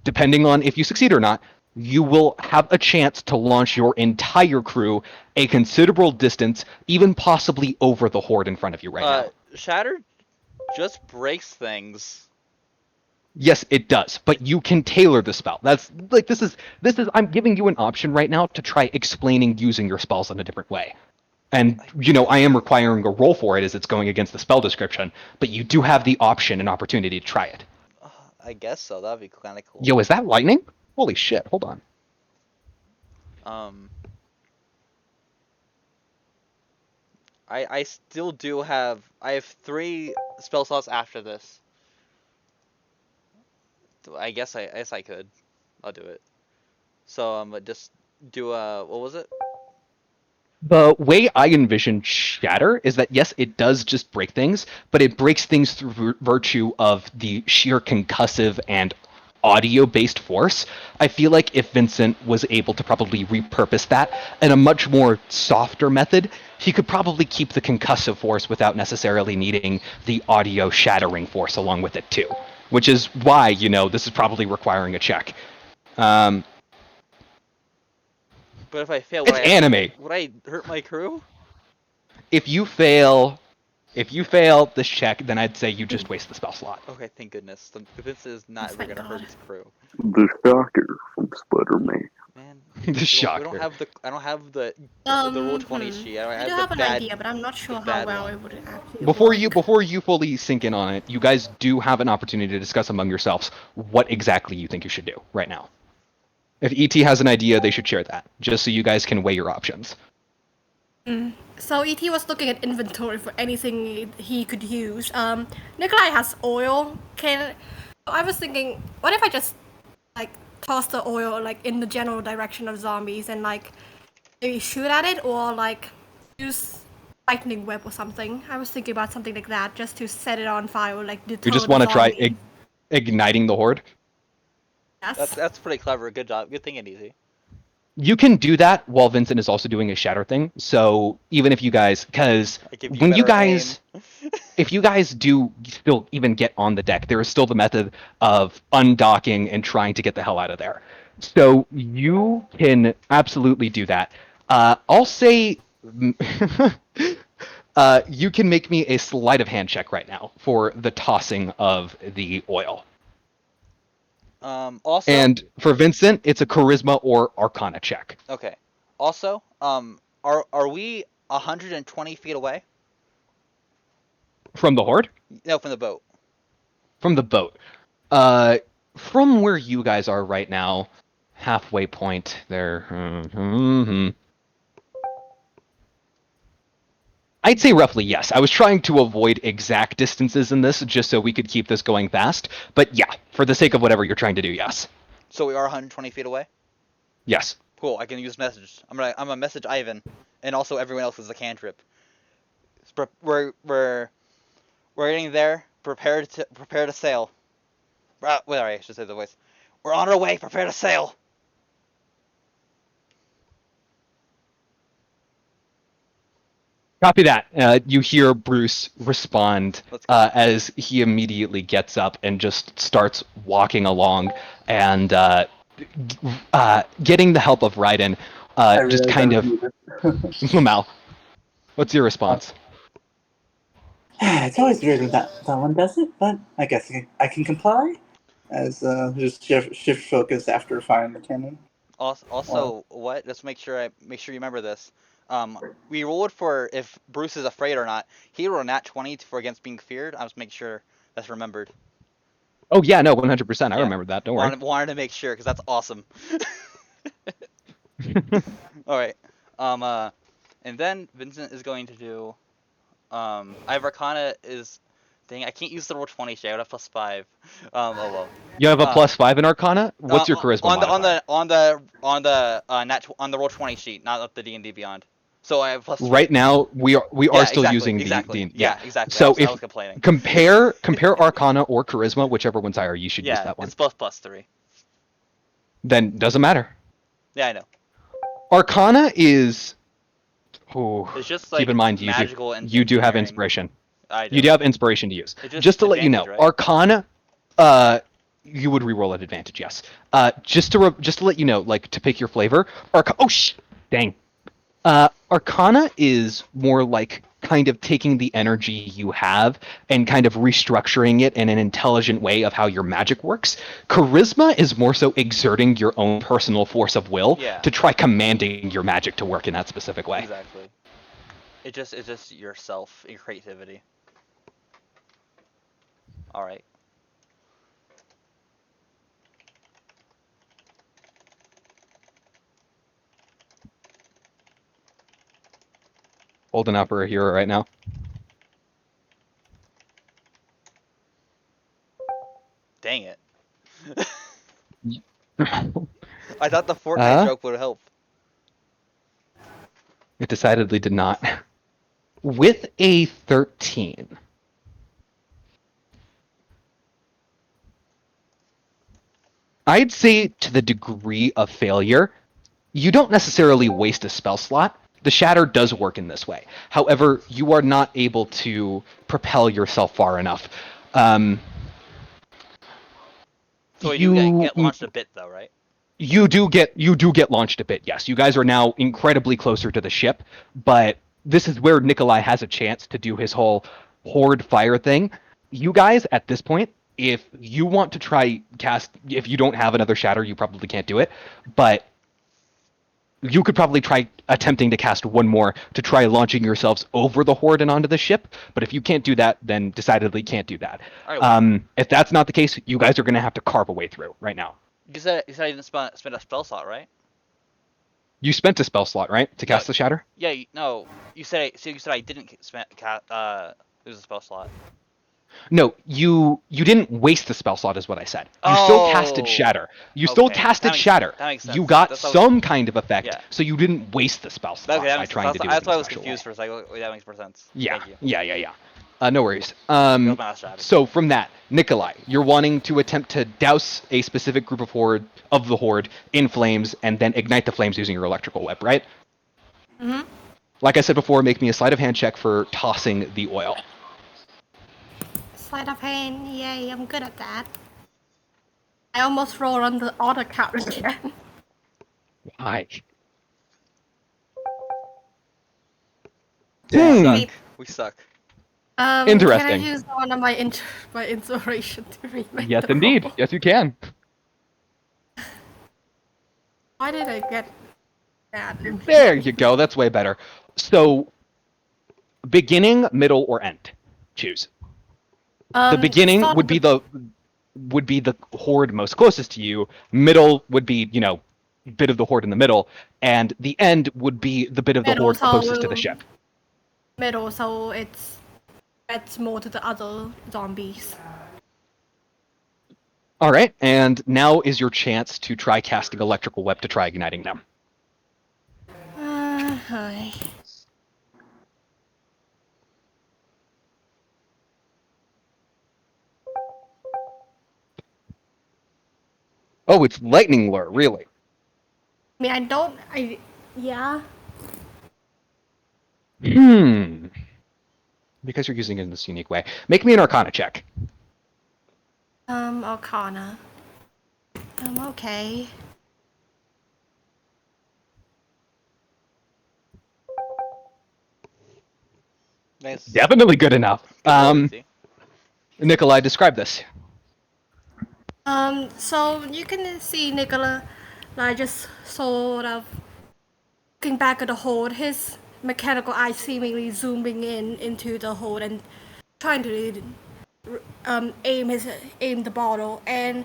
Speaker 1: depending on if you succeed or not, you will have a chance to launch your entire crew a considerable distance, even possibly over the Horde in front of you right now.
Speaker 4: Shatter just breaks things.
Speaker 1: Yes, it does, but you can tailor the spell. That's like this is I'm giving you an option right now to try explaining using your spells in a different way. And I am requiring a roll for it as it's going against the spell description, but you do have the option and opportunity to try it.
Speaker 4: I guess so. That'd be kind of cool.
Speaker 1: Yo, is that lightning? Holy shit, hold on.
Speaker 4: I still do have. I have 3 spell slots after this. I guess I could. I'll do it. So just do what was it?
Speaker 1: The way I envision Shatter is that yes, it does just break things, but it breaks things through virtue of the sheer concussive and audio-based force. I feel like if Vincent was able to probably repurpose that in a much more softer method, he could probably keep the concussive force without necessarily needing the audio shattering force along with it too. Which is why, this is probably requiring a check.
Speaker 4: But if I fail,
Speaker 1: it's anime.
Speaker 4: Would I hurt my crew?
Speaker 1: If you fail this check, then I'd say you just waste the spell slot.
Speaker 4: Okay, thank goodness. This is not ever gonna hurt his crew.
Speaker 2: The Shocker from Spider-Man.
Speaker 4: Man,
Speaker 1: The Shocker.
Speaker 4: I don't have the roll 20 sheet. I
Speaker 5: do have an idea, but I'm not sure how well it would actually
Speaker 1: Before you fully sink in on it, you guys do have an opportunity to discuss among yourselves what exactly you think you should do right now. If ET has an idea, they should share that, just so you guys can weigh your options.
Speaker 5: So ET was looking at inventory for anything he could use. Nikolai has oil. I was thinking, what if I just toss the oil in the general direction of zombies and maybe shoot at it, or use lightning web or something. I was thinking about something like that just to set it on fire, deter
Speaker 1: You just want to try igniting the Horde?
Speaker 5: Yes.
Speaker 4: That's pretty clever. Good job. Good thinking, Easy.
Speaker 1: You can do that while Vincent is also doing a Shatter thing. So even if you guys, because when you guys, if you guys do still even get on the deck, there is still the method of undocking and trying to get the hell out of there. So you can absolutely do that. I'll say you can make me a sleight of hand check right now for the tossing of the oil.
Speaker 4: Also,
Speaker 1: and for Vincent, it's a Charisma or Arcana check.
Speaker 4: Okay. Also, are we 120 feet away?
Speaker 1: From the Horde?
Speaker 4: No, from the boat.
Speaker 1: From the boat. From where you guys are right now, halfway point there. I'd say roughly yes. I was trying to avoid exact distances in this just so we could keep this going fast. But yeah, for the sake of whatever you're trying to do, yes.
Speaker 4: So we are 120 feet away.
Speaker 1: Yes.
Speaker 4: Cool. I can use message. I'm gonna message Ivan, and also everyone else is a cantrip. We're getting there. Prepare to sail. Wait, I should say the voice. We're on our way. Prepare to sail.
Speaker 1: Copy that. You hear Bruce respond
Speaker 4: Let's go.
Speaker 1: as he immediately gets up and just starts walking along and getting the help of Raiden. Just kind of. Mal, what's your response?
Speaker 3: It's always weird when that one does it, but I guess I can comply. As just shift focus after firing the cannon.
Speaker 4: Also, what? Let's make sure you remember this. We rolled for if Bruce is afraid or not. He rolled a nat 20 for against being feared. I just make sure that's remembered.
Speaker 1: Oh yeah, no, 100%. I
Speaker 4: Yeah.
Speaker 1: remember that. Don't worry.
Speaker 4: Wanted to make sure because that's awesome. All right. And then Vincent is going to do. I have Arcana is. Dang, I can't use the roll 20 shit. I would have +5. Oh well.
Speaker 1: You have a +5 in Arcana. What's your charisma modifier?
Speaker 4: on the roll 20 sheet, not the D&D Beyond. So I have +3.
Speaker 1: Right now, we are still
Speaker 4: exactly,
Speaker 1: using
Speaker 4: exactly.
Speaker 1: the
Speaker 4: Yeah, exactly.
Speaker 1: So
Speaker 4: I was complaining.
Speaker 1: compare Arcana or Charisma, whichever one's higher, you should use that one.
Speaker 4: It's both +3.
Speaker 1: Then doesn't matter.
Speaker 4: Yeah, I know.
Speaker 1: Arcana is. Oh,
Speaker 4: It's just like
Speaker 1: keep in mind you
Speaker 4: magical
Speaker 1: you do have
Speaker 4: engineering.
Speaker 1: inspiration.
Speaker 4: I do.
Speaker 1: You do have inspiration to use.
Speaker 4: It's
Speaker 1: Just to let you know,
Speaker 4: advantage, right?
Speaker 1: Arcana, you would reroll at advantage, yes. Just to let you know, like to pick your flavor, dang. Arcana is more like kind of taking the energy you have and kind of restructuring it in an intelligent way of how your magic works. Charisma is more so exerting your own personal force of will to try commanding your magic to work in that specific way.
Speaker 4: Exactly. It's just yourself, your creativity. All right.
Speaker 1: Holding out for a hero right now.
Speaker 4: Dang it. I thought the Fortnite joke would help.
Speaker 1: It decidedly did not. With a 13. I'd say to the degree of failure, you don't necessarily waste a spell slot. The Shatter does work in this way. However, you are not able to propel yourself far enough.
Speaker 4: So you get launched a bit though, right?
Speaker 1: You do get launched a bit, yes. You guys are now incredibly closer to the ship, but this is where Nikolai has a chance to do his whole horde fire thing. You guys, at this point, if you want to try cast, if you don't have another Shatter, you probably can't do it, but you could probably try attempting to cast one more to try launching yourselves over the horde and onto the ship, but if you can't do that, then decidedly can't do that.
Speaker 4: Right,
Speaker 1: if that's not the case, you guys are going to have to carve a way through right now.
Speaker 4: You said I didn't spend a spell slot, right?
Speaker 1: You spent a spell slot, right, to cast the Shatter?
Speaker 4: Yeah, no. You said I didn't lose a spell slot.
Speaker 1: No, you didn't waste the spell slot, is what I said. You still casted Shatter. You still casted Shatter.
Speaker 4: That makes sense.
Speaker 1: You got some kind of effect, so you didn't waste the spell slot
Speaker 4: Okay,
Speaker 1: by trying to do it.
Speaker 4: That's why I was confused for a second. That makes more sense.
Speaker 1: Yeah,
Speaker 4: Thank you.
Speaker 1: yeah. No worries.
Speaker 4: So
Speaker 1: from that, Nikolai, you're wanting to attempt to douse a specific group of the horde in flames and then ignite the flames using your electrical whip, right?
Speaker 5: Mm-hmm.
Speaker 1: Like I said before, make me a sleight of hand check for tossing the oil.
Speaker 5: Sleight of hand, yay, I'm good at that. I almost rolled on the auto count again.
Speaker 1: Why?
Speaker 5: Wait,
Speaker 4: we suck.
Speaker 1: Interesting.
Speaker 5: Can I use one of my inspiration to remake
Speaker 1: Yes,
Speaker 5: the
Speaker 1: indeed.
Speaker 5: roll?
Speaker 1: Yes, you can.
Speaker 5: Why did I get that?
Speaker 1: There you go. That's way better. So, beginning, middle, or end? Choose. The beginning
Speaker 5: start
Speaker 1: would
Speaker 5: with
Speaker 1: be the horde most closest to you. Middle would be, bit of the horde in the middle, and the end would be the bit of the
Speaker 5: Middle,
Speaker 1: horde
Speaker 5: so
Speaker 1: closest to the ship.
Speaker 5: middle, so it's more to the other zombies.
Speaker 1: All right, and now is your chance to try casting electrical web to try igniting them.
Speaker 5: Hi.
Speaker 1: Oh, it's lightning lure, really?
Speaker 5: I mean, yeah.
Speaker 1: Because you're using it in this unique way. Make me an Arcana check.
Speaker 5: Arcana. Okay.
Speaker 4: Nice.
Speaker 1: Definitely good enough.
Speaker 4: Good roll, see?
Speaker 1: Nikolai, describe this.
Speaker 5: So you can see Nicola, like, just sort of looking back at the hold, his mechanical eye seemingly zooming into the hold and trying to aim the bottle, and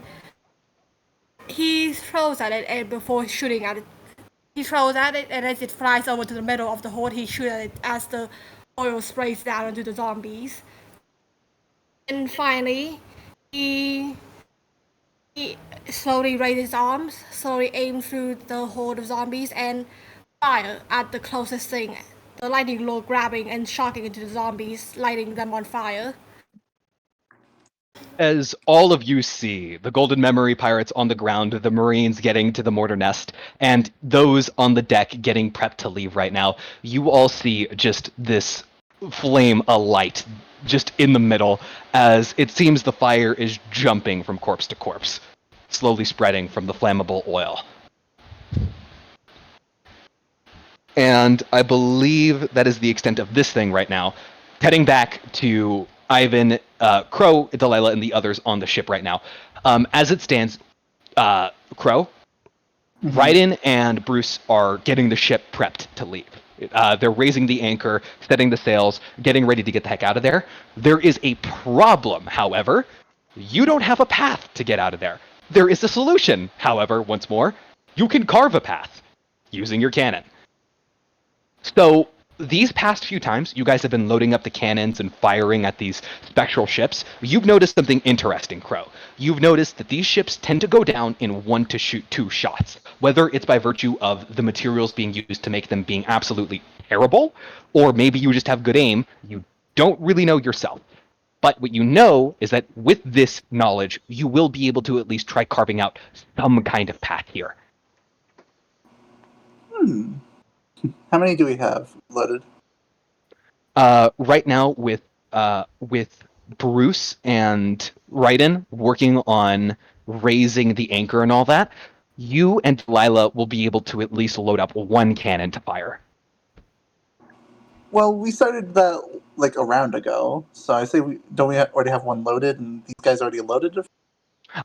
Speaker 5: he throws at it, and before shooting at it, he throws at it, and as it flies over to the middle of the hold, he shoots at it as the oil sprays down onto the zombies. And finally, he slowly raises his arms, slowly aims through the horde of zombies, and fire at the closest thing. The lightning lure grabbing and shocking into the zombies, lighting them on fire.
Speaker 1: As all of you see, the Golden Memory pirates on the ground, the Marines getting to the mortar nest, and those on the deck getting prepped to leave right now, you all see just this flame alight just in the middle as it seems the fire is jumping from corpse to corpse, slowly spreading from the flammable oil. And I believe that is the extent of this thing right now. Heading back to Ivan, Crow, Delilah, and the others on the ship right now. As it stands, Crow, Raiden, and Bruce are getting the ship prepped to leave. They're raising the anchor, setting the sails, getting ready to get the heck out of there. There is a problem, however. You don't have a path to get out of there. There is a solution, however, once more. You can carve a path using your cannon. So these past few times, you guys have been loading up the cannons and firing at these spectral ships. You've noticed something interesting, Crow. You've noticed that these ships tend to go down in 1 to 2 shots, whether it's by virtue of the materials being used to make them being absolutely terrible, or maybe you just have good aim. You don't really know yourself. But what you know is that with this knowledge, you will be able to at least try carving out some kind of path here.
Speaker 3: How many do we have loaded?
Speaker 1: Right now, with Bruce and Raiden working on raising the anchor and all that, you and Delilah will be able to at least load up 1 cannon to fire.
Speaker 3: Well, we started that like a round ago, so I say we already have 1 loaded, and these guys already loaded it?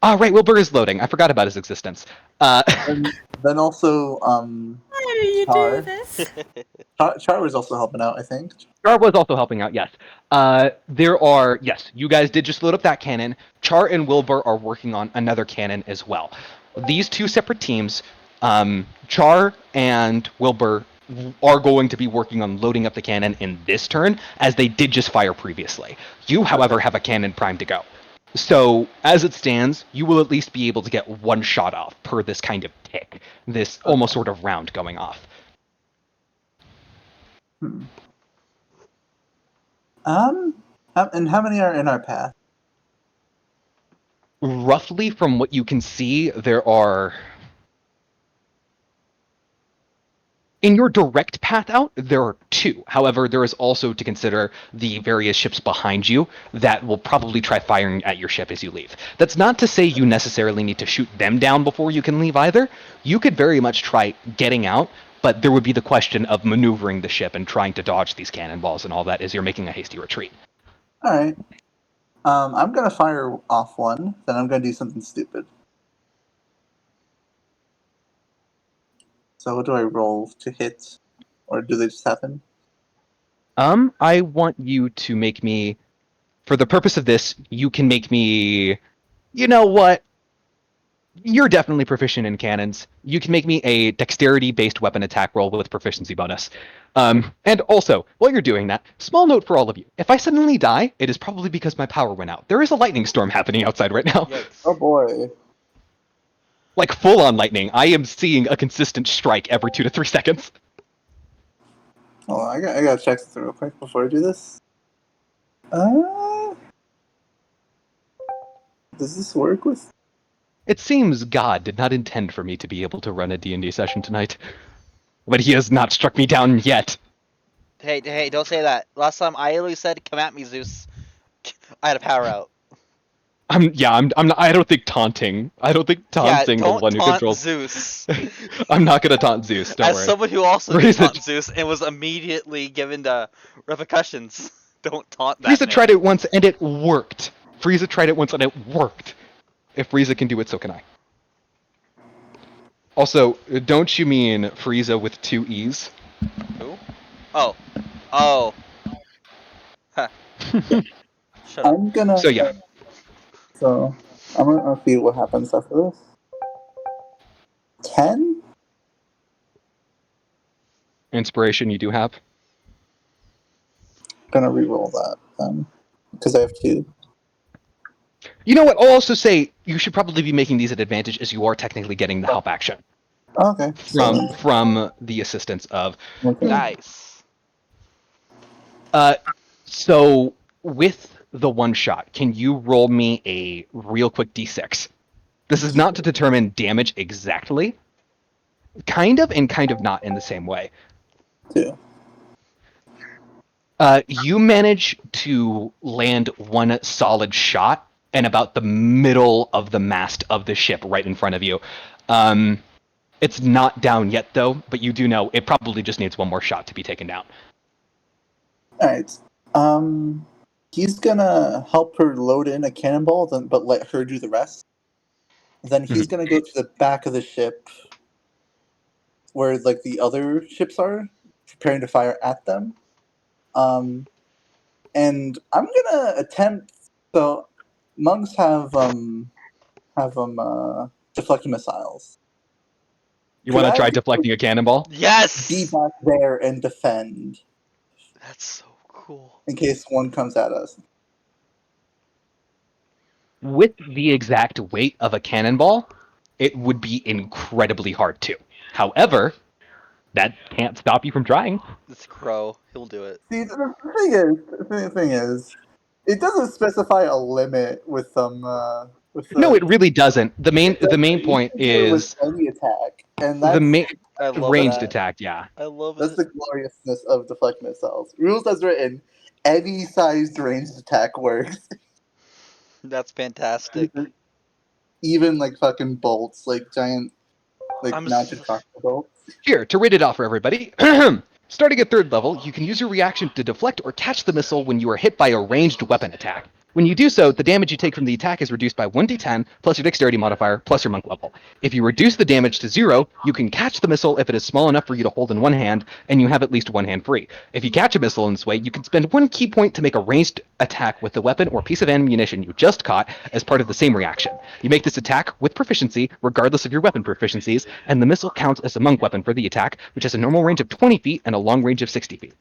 Speaker 1: Right, Wilbur is loading. I forgot about his existence.
Speaker 3: Then also,
Speaker 5: Why do you
Speaker 3: Char.
Speaker 5: do this?
Speaker 3: Char was also helping out, I think.
Speaker 1: Char was also helping out, yes. Yes, you guys did just load up that cannon. Char and Wilbur are working on another cannon as well. These 2 separate teams, Char and Wilbur, are going to be working on loading up the cannon in this turn, as they did just fire previously. You, however, have a cannon primed to go. So, as it stands, you will at least be able to get 1 shot off per this kind of tick, this almost sort of round going off.
Speaker 3: And how many are in our path?
Speaker 1: Roughly from what you can see, there are... In your direct path out, there are 2. However, there is also to consider the various ships behind you that will probably try firing at your ship as you leave. That's not to say you necessarily need to shoot them down before you can leave either. You could very much try getting out, but there would be the question of maneuvering the ship and trying to dodge these cannonballs and all that as you're making a hasty retreat.
Speaker 3: Alright. I'm gonna fire off 1, then I'm gonna do something stupid. So what do I roll to hit? Or do they just happen?
Speaker 1: I want you to make me, for the purpose of this, you can make me, you know what? You're definitely proficient in cannons. You can make me a dexterity-based weapon attack roll with proficiency bonus. And also, while you're doing that, small note for all of you. If I suddenly die, it is probably because my power went out. There is a lightning storm happening outside right now.
Speaker 4: Yikes.
Speaker 3: Oh boy.
Speaker 1: Like full-on lightning. I am seeing a consistent strike every 2 to 3 seconds.
Speaker 3: Hold on, I gotta check something real quick before I do this. Does this work with?
Speaker 1: It seems God did not intend for me to be able to run a D&D session tonight. But he has not struck me down yet.
Speaker 4: Hey, don't say that. Last time I literally said, "Come at me, Zeus." I had a power out.
Speaker 1: I don't think taunting. I don't think taunting the
Speaker 4: don't
Speaker 1: one who
Speaker 4: taunt
Speaker 1: controls.
Speaker 4: Zeus.
Speaker 1: I'm not gonna taunt Zeus. Don't
Speaker 4: As
Speaker 1: worry.
Speaker 4: someone who also did
Speaker 1: Frieza-
Speaker 4: taunt Zeus and was immediately given the repercussions, don't taunt that
Speaker 1: Frieza
Speaker 4: man.
Speaker 1: tried it once and it worked. Frieza tried it once and it worked. If Frieza can do it, so can I. Also, don't you mean Frieza with 2 E's?
Speaker 4: Who? Oh. Huh. Shut up.
Speaker 3: I'm gonna.
Speaker 1: So yeah,
Speaker 3: So I'm gonna see what happens after this. 10?
Speaker 1: inspiration you do have.
Speaker 3: Gonna re-roll that then, because I have 2.
Speaker 1: You know what? I'll also say you should probably be making these at advantage as you are technically getting the help action
Speaker 3: Okay.
Speaker 1: from the assistance of.
Speaker 3: Okay.
Speaker 4: Nice.
Speaker 1: So with the one shot, can you roll me a real quick d6? This is not to determine damage exactly. Kind of and kind of not in the same way.
Speaker 3: 2.
Speaker 1: You manage to land one solid shot in about the middle of the mast of the ship right in front of you. It's not down yet, though, but you do know it probably just needs one more shot to be taken down.
Speaker 3: Alright. He's gonna help her load in a cannonball, but let her do the rest. Then he's gonna go to the back of the ship where like the other ships are, preparing to fire at them. And I'm gonna attempt. So, monks have deflecting missiles.
Speaker 1: You want to
Speaker 3: Could
Speaker 1: try
Speaker 3: I
Speaker 1: deflecting a cannonball?
Speaker 4: Yes!
Speaker 3: Be back there and defend
Speaker 4: That's so cool.
Speaker 3: in case one comes at us.
Speaker 1: With the exact weight of a cannonball, it would be incredibly hard to. However, that can't stop you from trying.
Speaker 4: It's Crow. He'll do it.
Speaker 3: See, the thing is, it doesn't specify a limit with some.
Speaker 1: No, it really doesn't. The main point
Speaker 3: You can do it with
Speaker 1: is
Speaker 3: any attack, and
Speaker 1: the
Speaker 3: that's
Speaker 1: main
Speaker 4: I love
Speaker 1: ranged
Speaker 4: it.
Speaker 1: attack. Yeah.
Speaker 4: I love
Speaker 3: that's
Speaker 4: it.
Speaker 3: the gloriousness of deflect missiles. Rules as written, any sized ranged attack works.
Speaker 4: That's fantastic.
Speaker 3: Even like fucking bolts, like giant, like
Speaker 4: I'm
Speaker 3: mounted
Speaker 4: s-
Speaker 3: crossbow bolts.
Speaker 1: Here, to read it off for everybody. Starting at 3rd level, you can use your reaction to deflect or catch the missile when you are hit by a ranged weapon attack. When you do so, the damage you take from the attack is reduced by 1d10 plus your dexterity modifier plus your monk level. If you reduce the damage to 0, you can catch the missile if it is small enough for you to hold in one hand, and you have at least one hand free. If you catch a missile in this way, you can spend 1 key point to make a ranged attack with the weapon or piece of ammunition you just caught as part of the same reaction. You make this attack with proficiency, regardless of your weapon proficiencies, and the missile counts as a monk weapon for the attack, which has a normal range of 20 feet and a long range of 60 feet.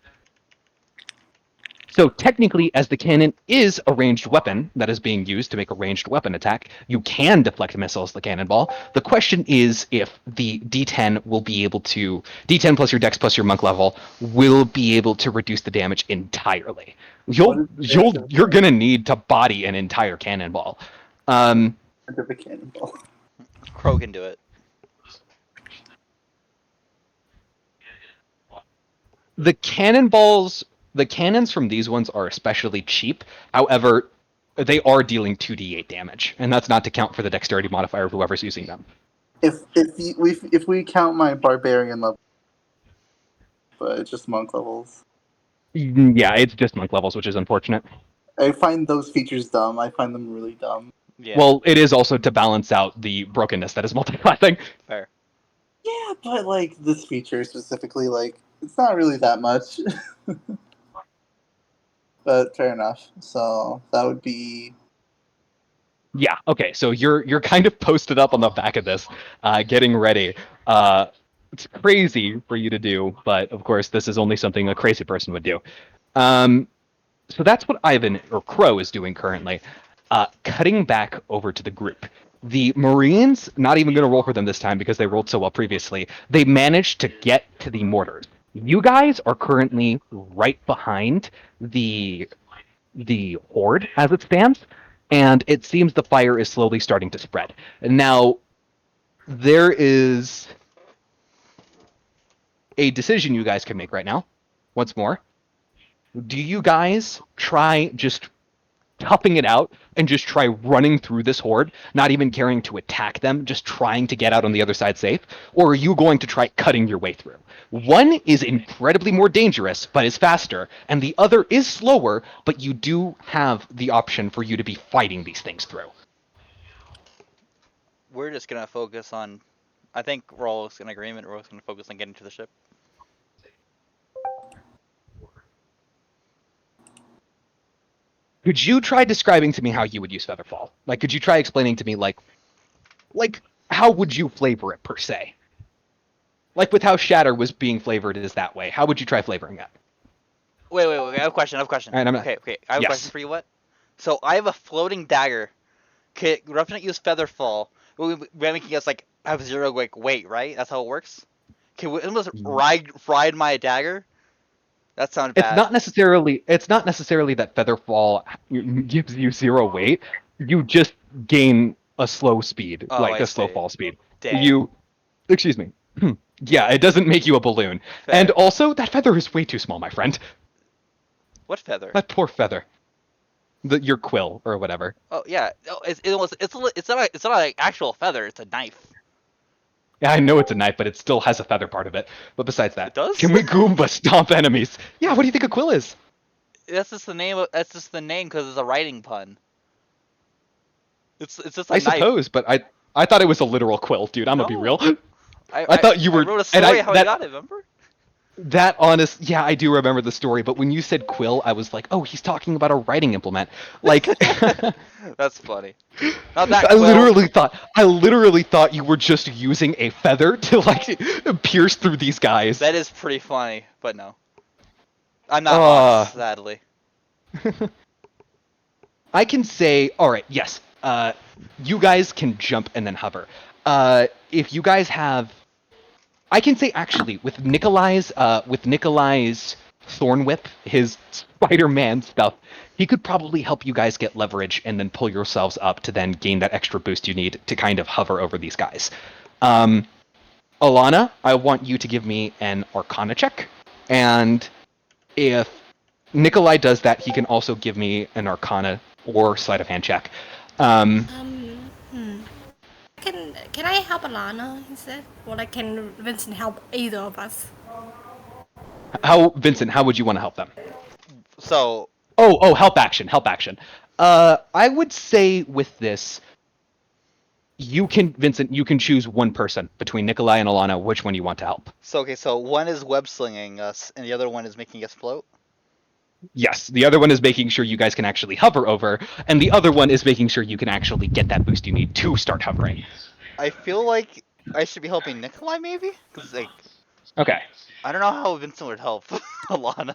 Speaker 1: So technically, as the cannon is a ranged weapon that is being used to make a ranged weapon attack, you can deflect missiles the cannonball. The question is if the D10 will be able to, D10 plus your dex plus your monk level, will be able to reduce the damage entirely. You're gonna need to body an entire cannonball.
Speaker 3: Of a cannonball.
Speaker 4: Crow can do it.
Speaker 1: The cannons from these ones are especially cheap. However, they are dealing 2d8 damage, and that's not to count for the dexterity modifier of whoever's using them.
Speaker 3: If we count my barbarian level, but it's just monk levels.
Speaker 1: Yeah, it's just monk levels, which is unfortunate.
Speaker 3: I find those features dumb. I find them really dumb.
Speaker 4: Yeah.
Speaker 1: Well, it is also to balance out the brokenness that is multiclassing.
Speaker 4: Fair.
Speaker 3: Yeah, but like this feature specifically, like it's not really that much. But fair enough. So that would be
Speaker 1: Yeah. Okay. So you're kind of posted up on the back of this, getting ready. It's crazy for you to do, but of course this is only something a crazy person would do. Um, so that's what Ivan or Crow is doing currently. Cutting back over to the group. The Marines, not even going to roll for them this time because they rolled so well previously. They managed to get to the mortars. You guys are currently right behind the horde as it stands, and it seems the fire is slowly starting to spread. Now, there is a decision you guys can make right now. Once more, do you guys try just toughing it out and just try running through this horde, not even caring to attack them, just trying to get out on the other side safe? Or are you going to try cutting your way through? One is incredibly more dangerous, but is faster, and the other is slower, but you do have the option for you to be fighting these things through.
Speaker 4: We're just gonna focus on. I think we're all in agreement. We're all gonna focus on getting to the ship.
Speaker 1: Could you try describing to me how you would use Featherfall? Like, could you try explaining to me, like, how would you flavor it, per se? Like, with how Shatter was being flavored is that way. How would you try flavoring it?
Speaker 4: Wait. I have a question.
Speaker 1: And I'm not-
Speaker 4: Okay. I have a
Speaker 1: Yes.
Speaker 4: question for you. What? So I have a floating dagger. Can Revenant use Featherfall? We're making us like have 0 like weight, right? That's how it works. Can we almost ride my dagger? That sounds bad.
Speaker 1: It's not necessarily that Featherfall gives you 0 weight. You just gain a slow speed,
Speaker 4: Oh,
Speaker 1: like
Speaker 4: I
Speaker 1: a slow
Speaker 4: see.
Speaker 1: fall speed.
Speaker 4: Dang.
Speaker 1: Excuse me. Yeah, it doesn't make you a balloon.
Speaker 4: Fair.
Speaker 1: And also, that feather is way too small, my friend.
Speaker 4: What feather?
Speaker 1: That poor feather. Your quill or whatever.
Speaker 4: Oh yeah. Oh, it's not an actual feather. It's a knife.
Speaker 1: Yeah, I know it's a knife, but it still has a feather part of it. But besides that,
Speaker 4: It does?
Speaker 1: can we Goomba stomp enemies? Yeah, what do you think a quill is?
Speaker 4: That's just the name. That's just the name because it's a writing pun. It's just a
Speaker 1: I
Speaker 4: knife.
Speaker 1: suppose, but I thought it was a literal quill, dude. I'm gonna be
Speaker 4: No.
Speaker 1: real.
Speaker 4: I
Speaker 1: thought you were.
Speaker 4: I wrote a
Speaker 1: and
Speaker 4: story how I got it. Remember?
Speaker 1: That honest, yeah, I do remember the story. But when you said quill, I was like, oh, he's talking about a writing implement. Like,
Speaker 4: That's funny. Not that
Speaker 1: I
Speaker 4: quill.
Speaker 1: literally thought you were just using a feather to like pierce through these guys.
Speaker 4: That is pretty funny, but no. I'm not lost, sadly.
Speaker 1: I can say, all right, yes. You guys can jump and then hover. If you guys have, I can say actually with Nikolai's Thorn Whip, his Spider-Man stuff, he could probably help you guys get leverage and then pull yourselves up to then gain that extra boost you need to kind of hover over these guys. Alana, I want you to give me an Arcana check, and if Nikolai does that, he can also give me an Arcana or sleight of hand check.
Speaker 5: Can I help Alana instead? Or like can Vincent help either of us?
Speaker 1: Vincent, how would you want to help them?
Speaker 4: So
Speaker 1: Oh, help action. I would say with this, Vincent, you can choose one person between Nikolai and Alana, which one you want to help.
Speaker 4: So one is web slinging us, and the other one is making us float.
Speaker 1: Yes, the other one is making sure you guys can actually hover over, and the other one is making sure you can actually get that boost you need to start hovering.
Speaker 4: I feel like I should be helping Nikolai, maybe? Because, like,
Speaker 1: Okay.
Speaker 4: I don't know how Vincent would help Alana.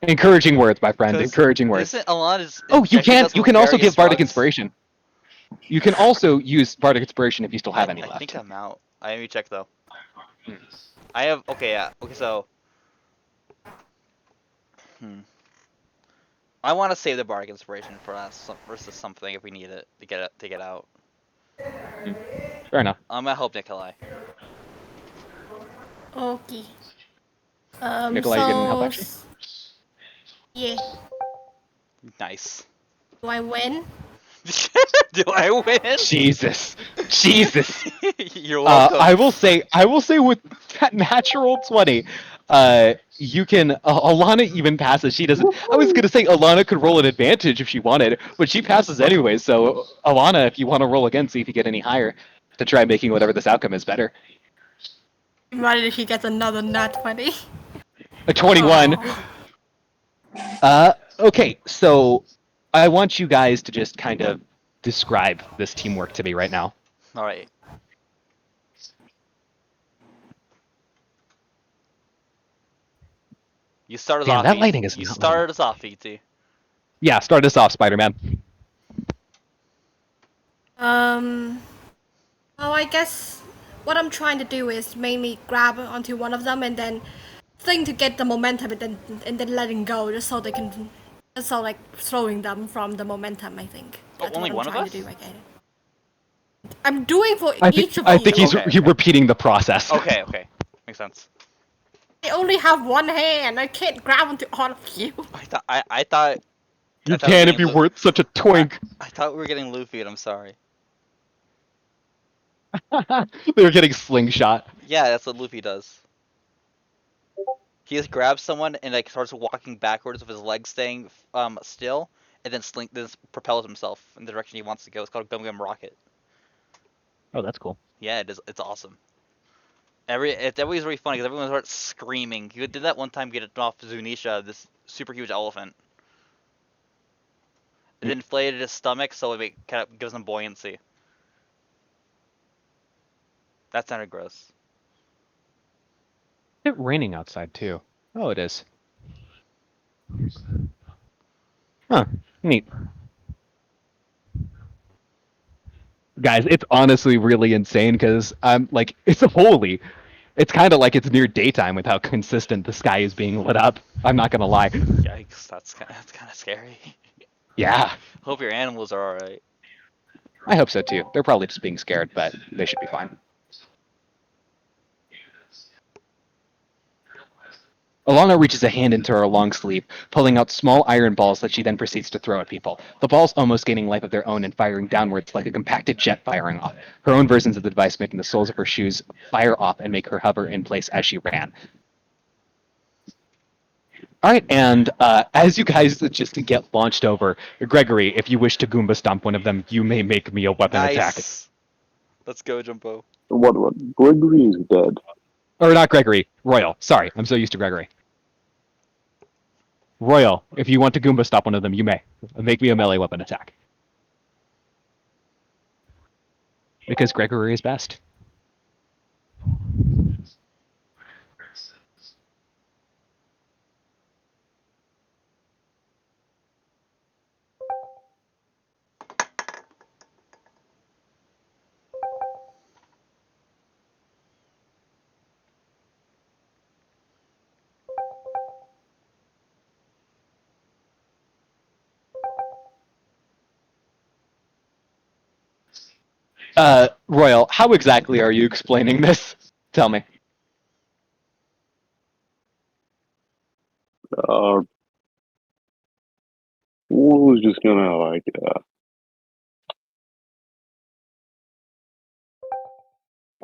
Speaker 1: Encouraging words, my friend.
Speaker 4: 'Cause
Speaker 1: Encouraging words.
Speaker 4: Isn't Alana's...
Speaker 1: Oh, you
Speaker 4: she
Speaker 1: can.
Speaker 4: does
Speaker 1: You can also
Speaker 4: various
Speaker 1: give Bardic
Speaker 4: drugs?
Speaker 1: Inspiration. You can also use Bardic Inspiration if you still have any
Speaker 4: I
Speaker 1: left.
Speaker 4: think I'm out. Let me check, though. I have... Okay, yeah. Okay, so... I want to save the Bardic Inspiration for us versus something if we need it to get out.
Speaker 1: Fair enough.
Speaker 4: I'm gonna help Nikolai.
Speaker 5: Okay.
Speaker 1: Nikolai, you getting help action?
Speaker 5: Yeah.
Speaker 4: Nice.
Speaker 5: Do I win?
Speaker 4: Do I win?
Speaker 1: Jesus.
Speaker 4: You're welcome.
Speaker 1: I will say with that natural 20, you can Alana even passes. She doesn't. I was gonna say Alana could roll an advantage if she wanted, but she passes anyway. So Alana, if you want to roll again, see if you get any higher to try making whatever this outcome is better.
Speaker 5: Imagine if he gets another nat 20.
Speaker 1: A 21.
Speaker 5: Oh.
Speaker 1: Okay, so I want you guys to just kind of describe this teamwork to me right now.
Speaker 4: All right. You start us
Speaker 1: Damn,
Speaker 4: off.
Speaker 1: that lighting is
Speaker 4: You
Speaker 1: not lighting.
Speaker 4: started us off, ET.
Speaker 1: Yeah, start us off, Spider-Man.
Speaker 5: Well, I guess what I'm trying to do is mainly grab onto one of them and then thing to get the momentum and then letting go just so they can, just so like throwing them from the momentum. I think
Speaker 4: Oh,
Speaker 5: that's
Speaker 4: only
Speaker 5: what I'm
Speaker 4: one of
Speaker 5: trying
Speaker 4: us?
Speaker 5: to do. I get it. I'm doing for
Speaker 1: I
Speaker 5: each
Speaker 1: think
Speaker 5: of
Speaker 1: I
Speaker 5: you.
Speaker 1: think he's
Speaker 4: Okay,
Speaker 1: he
Speaker 4: okay.
Speaker 1: repeating the process.
Speaker 4: Okay, okay. Makes sense.
Speaker 5: I only have one hand. I can't grab onto all of you.
Speaker 4: I thought
Speaker 1: You
Speaker 4: I thought we were
Speaker 1: can if
Speaker 4: getting
Speaker 1: you weren't such a
Speaker 4: I,
Speaker 1: twink.
Speaker 4: I thought we were getting Luffy, and I'm sorry.
Speaker 1: They were getting slingshot.
Speaker 4: Yeah, that's what Luffy does. He just grabs someone and like starts walking backwards with his legs staying still, and then propels himself in the direction he wants to go. It's called Gum Gum Rocket.
Speaker 1: Oh, that's cool.
Speaker 4: Yeah, it is. It's awesome. It's always really funny because everyone starts screaming. He did that one time, get it off Zunisha, this super huge elephant. It inflated his stomach, so it kind of gives him buoyancy. That sounded gross.
Speaker 1: It's raining outside too. Oh, it is. Huh. Neat. Guys, it's honestly really insane because I'm like, it's holy. It's kind of like it's near daytime with how consistent the sky is being lit up. I'm not gonna lie.
Speaker 4: Yikes, that's kind of scary.
Speaker 1: Yeah,
Speaker 4: Hope your animals are alright.
Speaker 1: I hope so too. They're probably just being scared, but they should be fine. Alana reaches a hand into her long sleeve, pulling out small iron balls that she then proceeds to throw at people. The balls almost gaining life of their own and firing downwards like a compacted jet firing off. Her own versions of the device making the soles of her shoes fire off and make her hover in place as she ran. All right, and as you guys just get launched over, Gregory, if you wish to Goomba stomp one of them, you may make me a weapon attack.
Speaker 4: Nice. Let's go, Jumbo.
Speaker 2: What? Gregory is dead.
Speaker 1: Or not Gregory, Royal. Sorry, I'm so used to Gregory. Royal, if you want to Goomba stop one of them, you may. Make me a melee weapon attack. Because Gregory is best. Royal, how exactly are you explaining this? Tell me.
Speaker 2: Uh, was just gonna like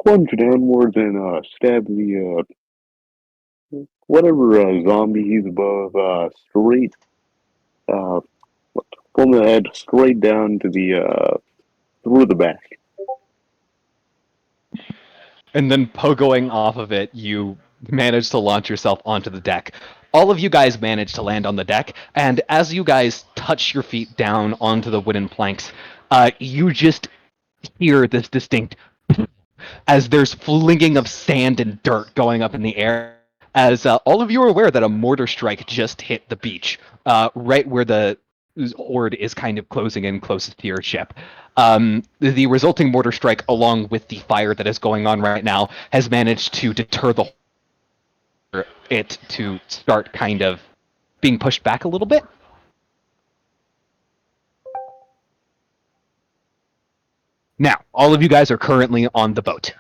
Speaker 2: plunge downwards and stab the whatever zombie he's above straight from the head straight down to the through the back.
Speaker 1: And then pogoing off of it, you manage to launch yourself onto the deck. All of you guys manage to land on the deck, and as you guys touch your feet down onto the wooden planks, you just hear this distinct as there's flinging of sand and dirt going up in the air. As all of you are aware that a mortar strike just hit the beach, right where the horde is kind of closing in closest to your ship. The resulting mortar strike, along with the fire that is going on right now, has managed to deter it to start kind of being pushed back a little bit. Now, all of you guys are currently on the boat.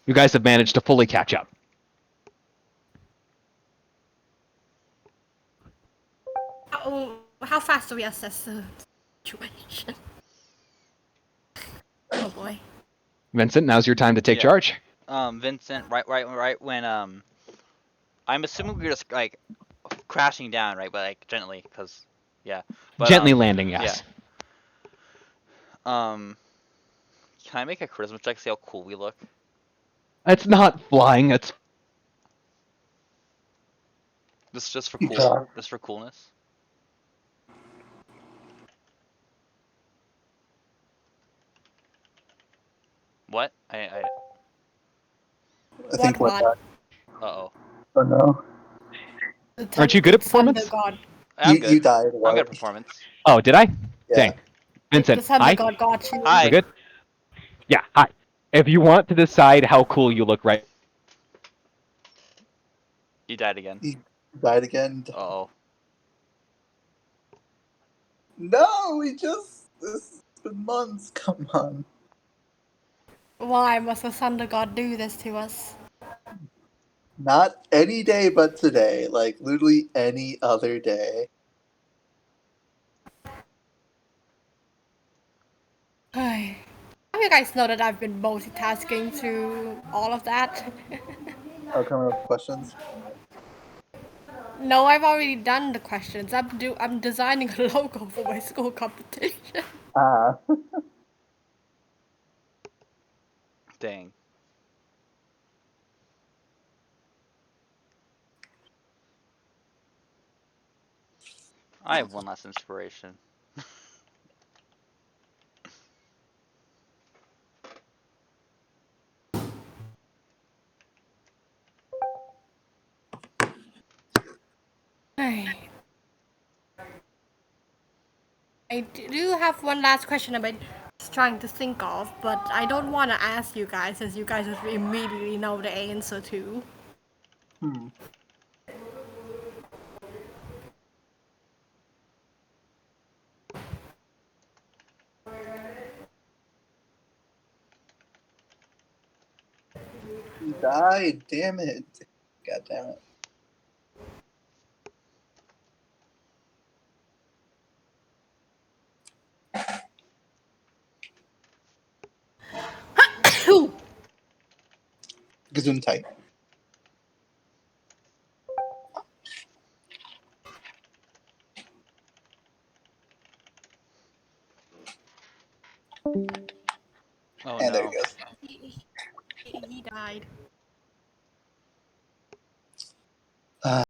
Speaker 1: You guys have managed to fully catch up.
Speaker 5: How fast do we assess the situation? Oh boy.
Speaker 1: Vincent, now's your time to take
Speaker 4: Yeah.
Speaker 1: charge.
Speaker 4: Vincent, right when I'm assuming we're just like crashing down, right? But like gently, cause yeah. But,
Speaker 1: Gently landing, yes.
Speaker 4: Yeah. Can I make a charisma check to see how cool we look?
Speaker 1: It's not flying, it's
Speaker 4: Just for
Speaker 3: You
Speaker 4: cool,
Speaker 3: try.
Speaker 4: just for coolness. What?
Speaker 3: I
Speaker 5: What
Speaker 3: think what?
Speaker 5: one?
Speaker 4: Uh-oh.
Speaker 3: Oh no.
Speaker 1: Aren't you good at performance?
Speaker 5: Thunder God.
Speaker 4: I'm good.
Speaker 3: You died.
Speaker 4: I'm
Speaker 3: What?
Speaker 4: good at performance.
Speaker 1: Oh, did I?
Speaker 3: Yeah.
Speaker 1: Dang. Vincent,
Speaker 5: The Thunder
Speaker 1: hi.
Speaker 5: God got you.
Speaker 4: Hi.
Speaker 1: We're good? Yeah, hi. If you want to decide how cool you look right
Speaker 4: You died again.
Speaker 3: You died again.
Speaker 4: Uh-oh.
Speaker 3: No, this has been months. Come on.
Speaker 5: Why must the Thunder God do this to us?
Speaker 3: Not any day but today. Like literally any other day.
Speaker 5: Have you guys know that I've been multitasking through all of that?
Speaker 3: Oh, coming up with questions.
Speaker 5: No, I've already done the questions. I'm designing a logo for my school competition.
Speaker 3: Ah.
Speaker 4: Dang. I have one last inspiration.
Speaker 5: I do have one last question I've been trying to think of, but I don't want to ask you guys, as you guys would immediately know the answer to.
Speaker 3: Hmm. You died. Damn it. God damn it. Gesundheit.
Speaker 4: Oh
Speaker 3: And there
Speaker 4: no.
Speaker 3: he goes.
Speaker 5: He died.